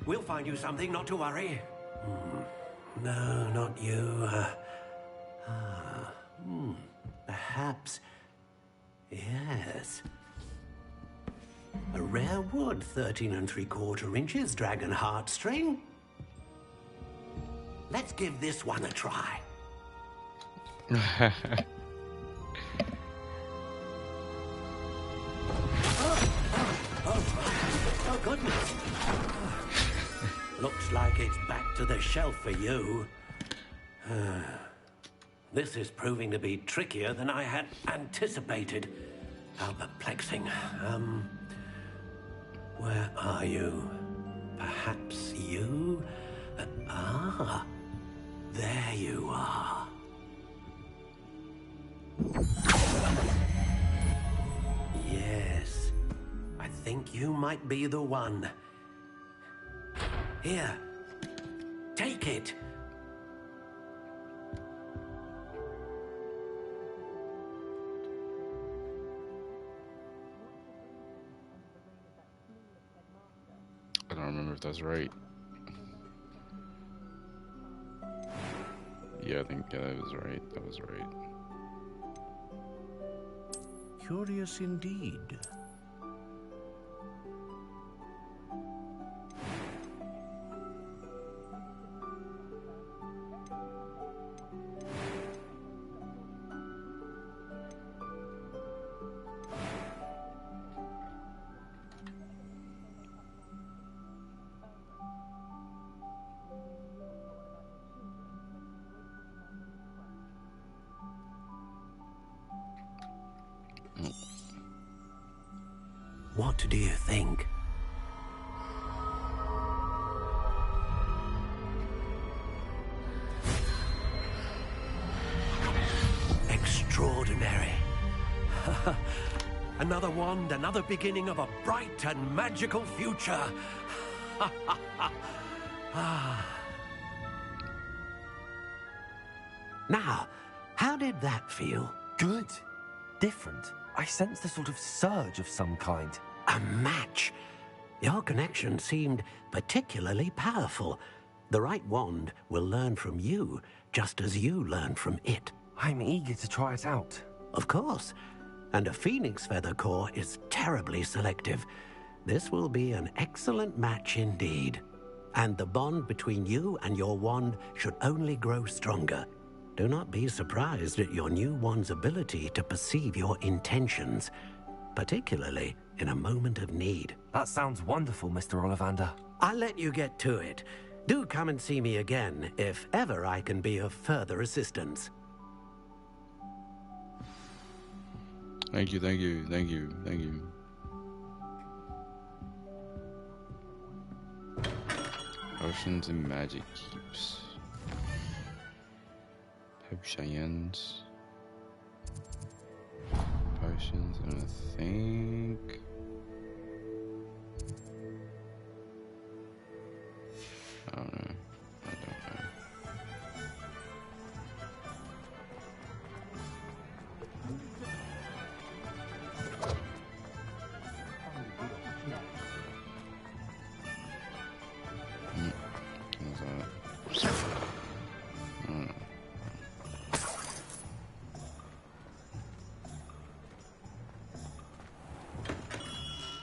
We'll find you something, not to worry. No, not you. Perhaps. Yes. A rare wood, 13 3/4 inches, dragon heartstring. Let's give this one a try. Oh, goodness. Looks like it's back to the shelf for you. This is proving to be trickier than I had anticipated. How perplexing. Where are you? Perhaps you? There you are. think you might be the one. Here, take it. I don't remember if that's right. Yeah, I think that was right. That was right. Curious indeed. What do you think? Extraordinary. Another wand, another beginning of a bright and magical future. Now, how did that feel? Good. Different. I sensed a sort of surge of some kind. A match. Your connection seemed particularly powerful. The right wand will learn from you, just as you learn from it. I'm eager to try it out. Of course. And a phoenix feather core is terribly selective. This will be an excellent match indeed. And the bond between you and your wand should only grow stronger. Do not be surprised at your new wand's ability to perceive your intentions, particularly in a moment of need. That sounds wonderful, Mr. Ollivander. I'll let you get to it. Do come and see me again if ever I can be of further assistance. Thank you, thank you, thank you, thank you. Potions and magic keeps. Potions. Potions, and I think. I don't know. I don't know. What's that? I don't know.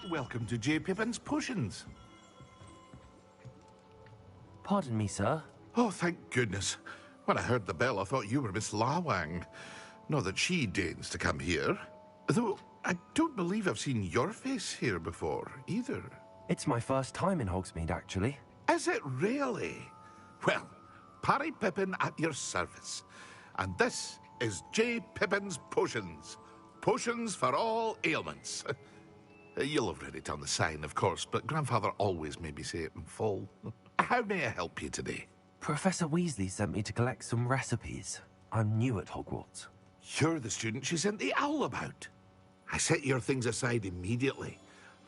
Welcome to J. Pippin's Potions. Pardon me, sir. Oh, thank goodness. When I heard the bell, I thought you were Miss Lawang. Not that she deigns to come here. Though, I don't believe I've seen your face here before, either. It's my first time in Hogsmeade, actually. Is it really? Well, Parry Pippin at your service. And this is J. Pippin's Potions. Potions for all ailments. You'll have read it on the sign, of course, but Grandfather always made me say it in full. How may I help you today? Professor Weasley sent me to collect some recipes. I'm new at Hogwarts. You're the student she sent the owl about. I set your things aside immediately.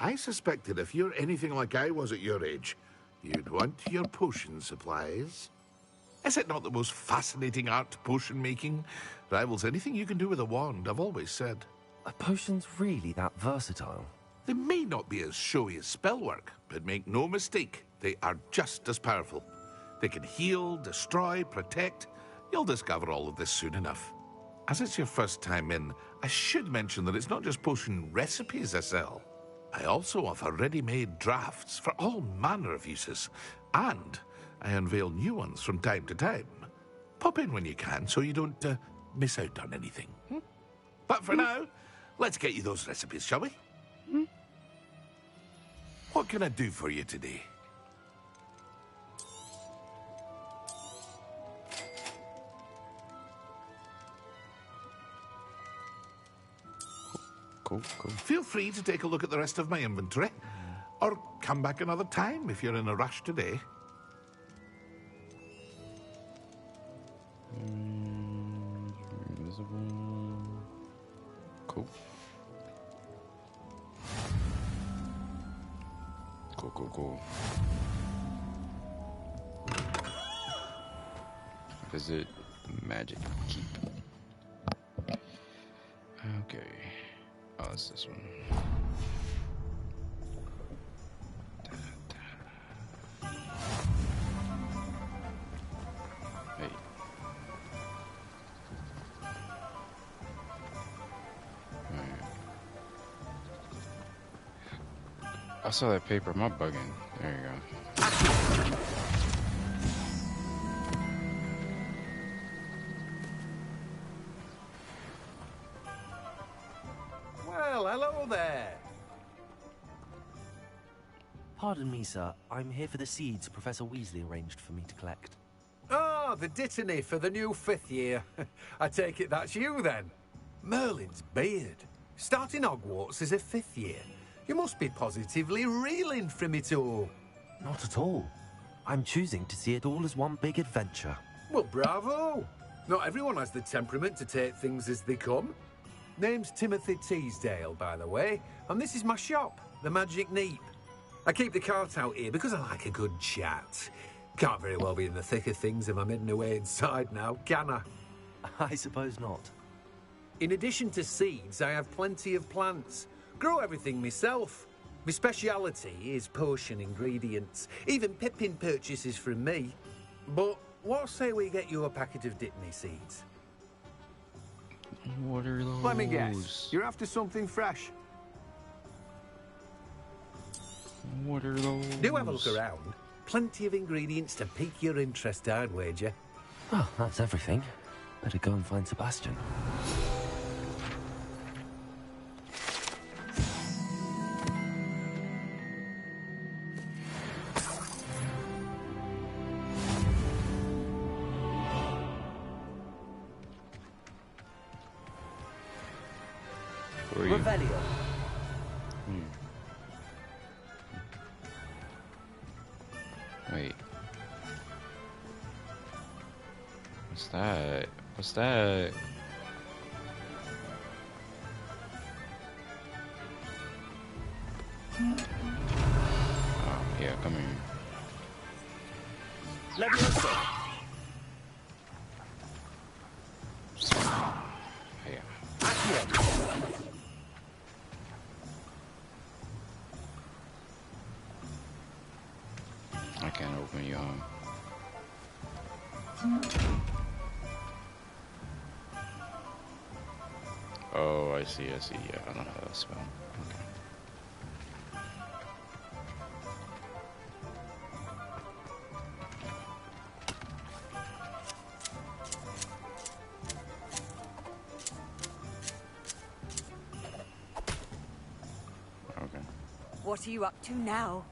I suspected if you're anything like I was at your age, you'd want your potion supplies. Is it not the most fascinating art, potion making? Rivals anything you can do with a wand, I've always said. Are potions really that versatile? They may not be as showy as spellwork, but make no mistake, they are just as powerful. They can heal, destroy, protect. You'll discover all of this soon enough. As it's your first time in, I should mention that it's not just potion recipes I sell. I also offer ready-made drafts for all manner of uses, and I unveil new ones from time to time. Pop in when you can so you don't miss out on anything. But for now, let's get you those recipes, shall we? What can I do for you today? Cool. Feel free to take a look at the rest of my inventory, or come back another time if you're in a rush today. Invisible. Cool. Cool. Visit Magic Keep. Okay. Oh, it's this one. Hey. Alright. I saw that paper. Am I bugging? There you go. Well, hello there. Pardon me, sir. I'm here for the seeds Professor Weasley arranged for me to collect. Ah, the dittany for the new 5th year. I take it that's you, then. Merlin's beard. Starting Hogwarts as a 5th year. You must be positively reeling from it all. Not at all. I'm choosing to see it all as one big adventure. Well, bravo. Not everyone has the temperament to take things as they come. Name's Timothy Teasdale, by the way, and this is my shop, the Magic Neep. I keep the cart out here because I like a good chat. Can't very well be in the thick of things if I'm hidden away inside now, can I? I suppose not. In addition to seeds, I have plenty of plants. Grow everything myself. My speciality is potion ingredients. Even Pippin purchases from me. But what say we get you a packet of Dittany seeds? What are those? Let me guess. You're after something fresh. What are those? Do have a look around. Plenty of ingredients to pique your interest, I'd wager. Oh, that's everything. Better go and find Sebastian. Revelio. Wait. What's that? What's that? Oh, yeah, come here. Leviosa. Yeah. I can't open you on. Oh, I see. Yeah, I don't know how that spell. Okay. What are you up to now?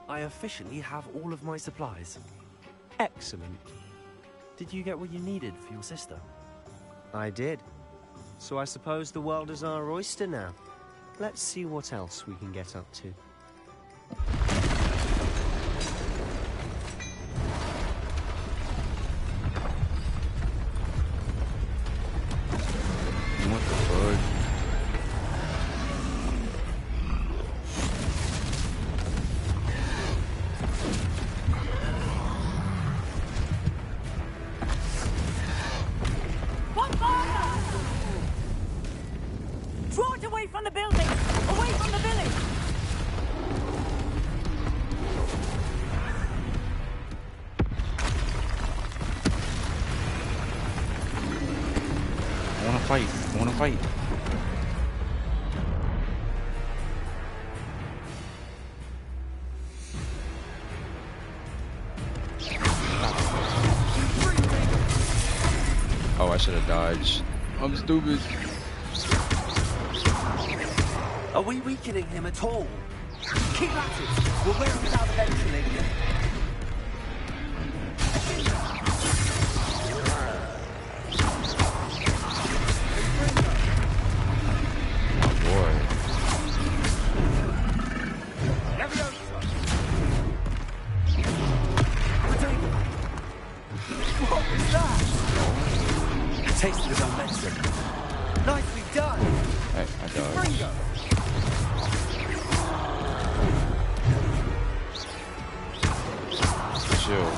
I officially have all of my supplies. Excellent. Did you get what you needed for your sister? I did. So I suppose the world is our oyster now. Let's see what else we can get up to. What the fuck? Draw it away from the building! Away from the village! I wanna fight. should have dodged. I'm stupid. Are we weakening him at all? Keep at it. We'll wear him down eventually. Taste his own medicine. Nicely done. Hey, I dodged. Chill.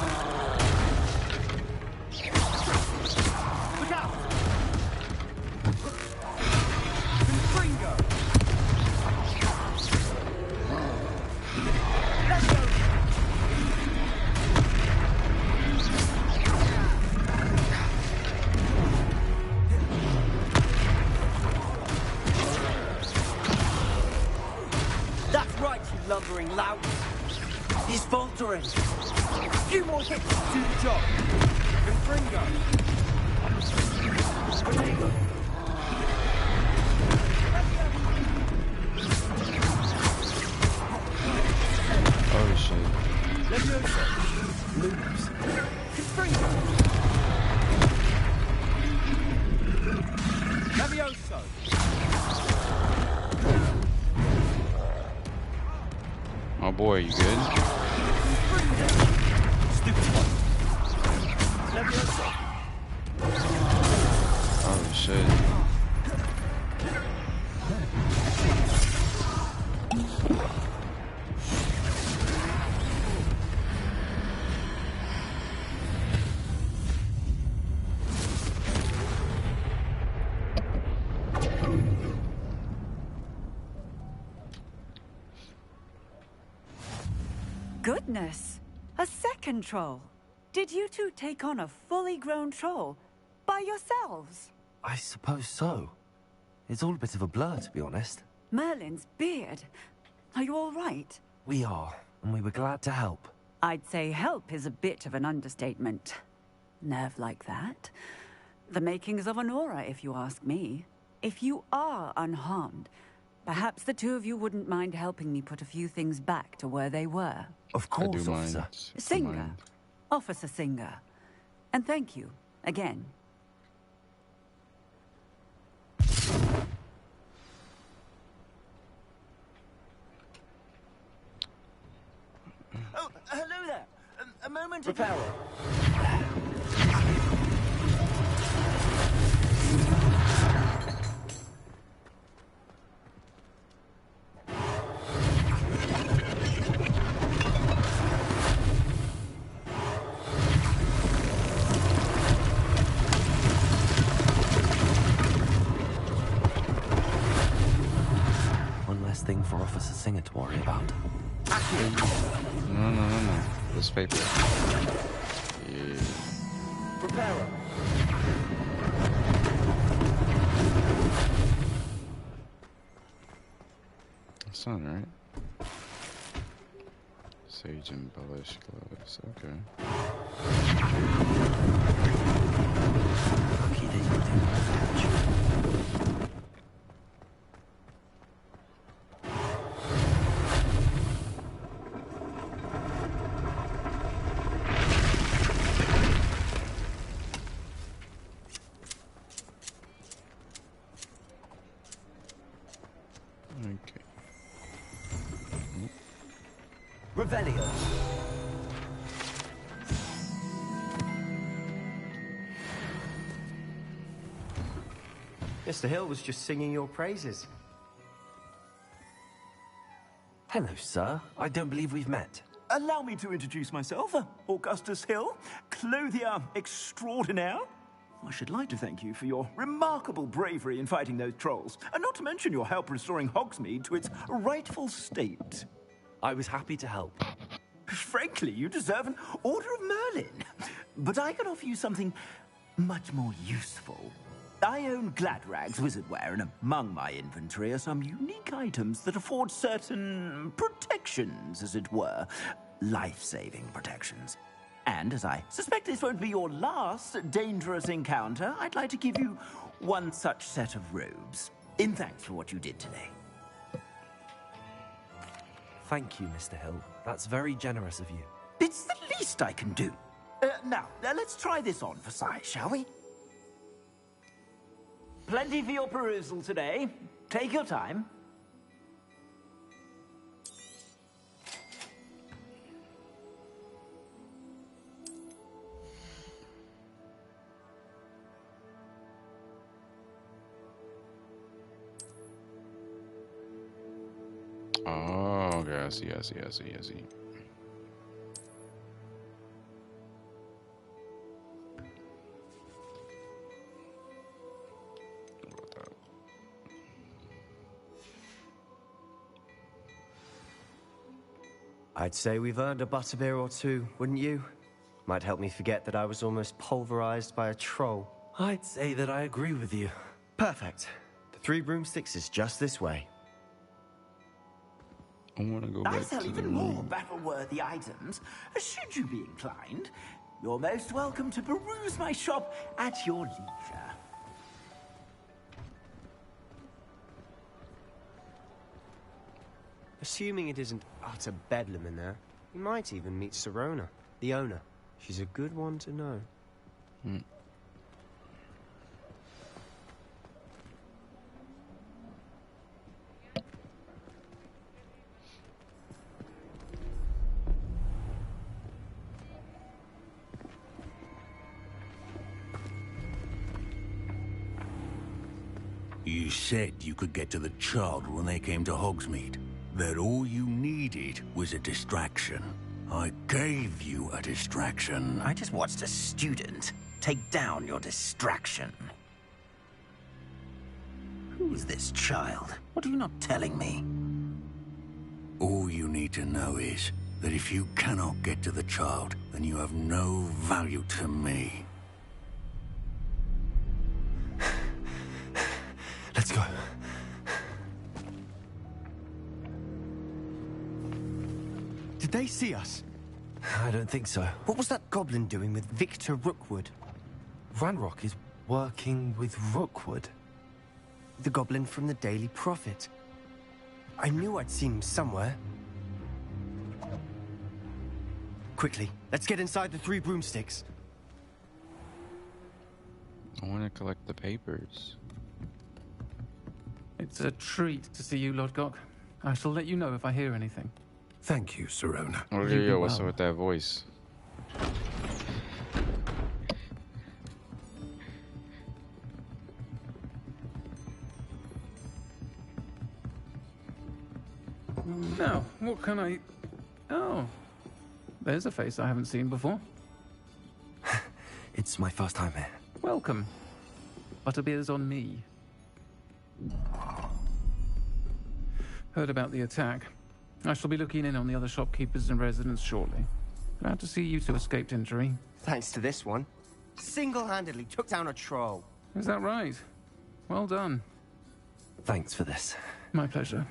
Look out! Let's go! That's right, you lumbering lout. He's faltering. A few more hits to do the job. Confringo. Potato. Oh shit. Leviosa. Loops. Confringo. Levioso. My boy, you good? Oh shit. Goodness! A second troll. Did you two take on a fully grown troll by yourselves? I suppose so. It's all a bit of a blur, to be honest. Merlin's beard. Are you all right? We are, and we were glad to help. I'd say help is a bit of an understatement. Nerve like that. The makings of an aura, if you ask me. If you are unharmed, perhaps the two of you wouldn't mind helping me put a few things back to where they were. Of course, officer. Singer. Officer Singer. And thank you, again. Oh, hello there. A moment ago. One less thing for Officer Singer to worry about. No. This paper. Yeah. Preparo. That's not right. Sage embellished gloves. Okay. Lucky they don't do that. Revelio. Mr. Hill was just singing your praises. Hello, sir. I don't believe we've met. Allow me to introduce myself, Augustus Hill, clothier extraordinaire. I should like to thank you for your remarkable bravery in fighting those trolls, and not to mention your help restoring Hogsmeade to its rightful state. I was happy to help. Frankly, you deserve an Order of Merlin. But I can offer you something much more useful. I own Gladrag's wizardware, and among my inventory are some unique items that afford certain protections, as it were. Life-saving protections. And as I suspect this won't be your last dangerous encounter, I'd like to give you one such set of robes, in thanks for what you did today. Thank you, Mr. Hill. That's very generous of you. It's the least I can do. Now, let's try this on for size, shall we? Plenty for your perusal today. Take your time. Oh, okay, I see. I'd say we've earned a butterbeer or two, wouldn't you? Might help me forget that I was almost pulverized by a troll. I'd say that I agree with you. Perfect. The Three Broomsticks is just this way. I want to go I back sell to the even more room. battle-worthy items. Should you be inclined, you're most welcome to peruse my shop at your leisure. Assuming it isn't utter bedlam in there, you might even meet Sirona, the owner. She's a good one to know. You said you could get to the child when they came to Hogsmeade. That all you needed was a distraction. I gave you a distraction. I just watched a student take down your distraction. Who is this child? What are you not telling me? All you need to know is that if you cannot get to the child, then you have no value to me. Let's go. Did they see us? I don't think so. What was that goblin doing with Victor Rookwood? Ranrock is working with Rookwood. The goblin from the Daily Prophet. I knew I'd seen him somewhere. Quickly, let's get inside the Three Broomsticks. I want to collect the papers. It's a treat to see you, Lodgok. I shall let you know if I hear anything. Thank you, Sirona. Oh, You yo, be what's up well. with that voice? Now, what can I... Oh, there's a face I haven't seen before. It's my first time here. Welcome. Butterbeer's on me. Heard about the attack. I shall be looking in on the other shopkeepers and residents shortly. Glad to see you two escaped injury. Thanks to this one. Single-handedly took down a troll. Is that right? Well done. Thanks for this. My pleasure.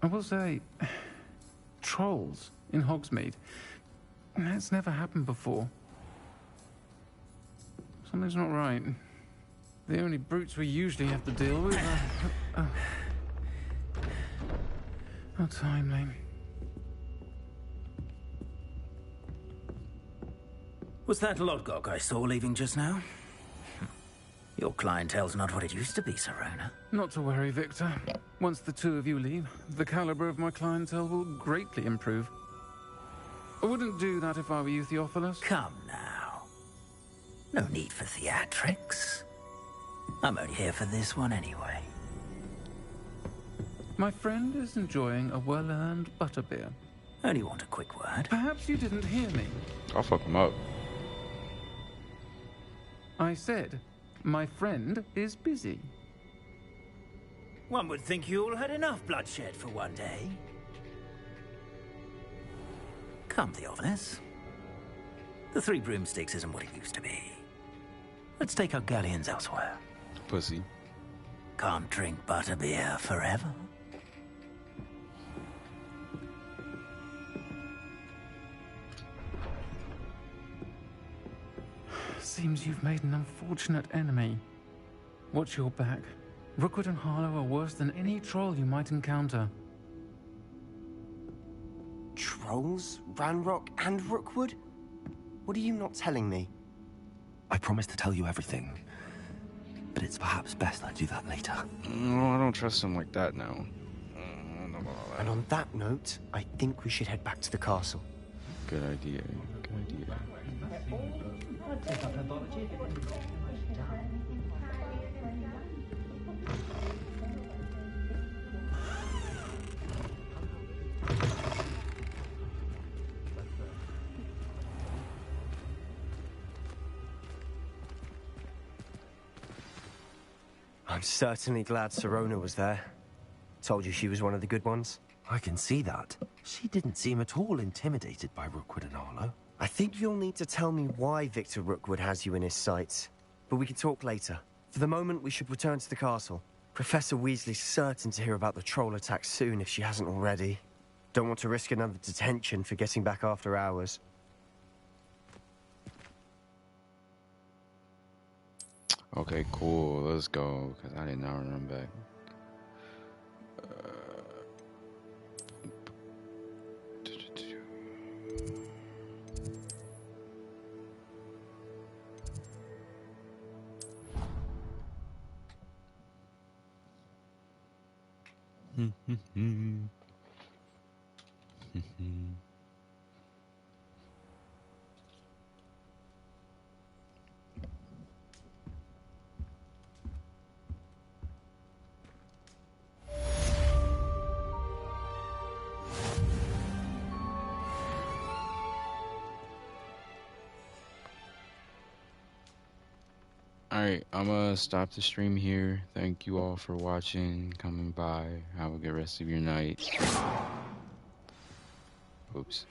I will say, trolls in Hogsmeade. That's never happened before. Something's not right. The only brutes we usually have to deal with are... How timely. Was that Lodgok I saw leaving just now? Your clientele's not what it used to be, Sirona. Not to worry, Victor. Once the two of you leave, the caliber of my clientele will greatly improve. I wouldn't do that if I were you, Theophilus. Come now. No need for theatrics. I'm only here for this one anyway. My friend is enjoying a well-earned butterbeer. Only want a quick word. Perhaps you didn't hear me. I'll fuck him up. I said, my friend is busy. One would think you all had enough bloodshed for one day. Come, Theophilus. The Three Broomsticks isn't what it used to be. Let's take our galleons elsewhere. Pussy. Can't drink butterbeer forever. Seems you've made an unfortunate enemy. Watch your back. Rookwood and Harlow are worse than any troll you might encounter. Trolls? Ranrock and Rookwood? What are you not telling me? I promised to tell you everything, but it's perhaps best I do that later. No, I don't trust him like that now. And on that note, I think we should head back to the castle. Good idea. Good idea. I'm certainly glad Sirona was there. Told you she was one of the good ones. I can see that. She didn't seem at all intimidated by Rookwood and Harlow. I think you'll need to tell me why Victor Rookwood has you in his sights. But we can talk later. For the moment, we should return to the castle. Professor Weasley's certain to hear about the troll attack soon if she hasn't already. Don't want to risk another detention for getting back after hours. Okay, cool. Let's go, because I did not run back. Alright, I'm gonna stop the stream here. Thank you all for watching, coming by. Have a good rest of your night. Oops.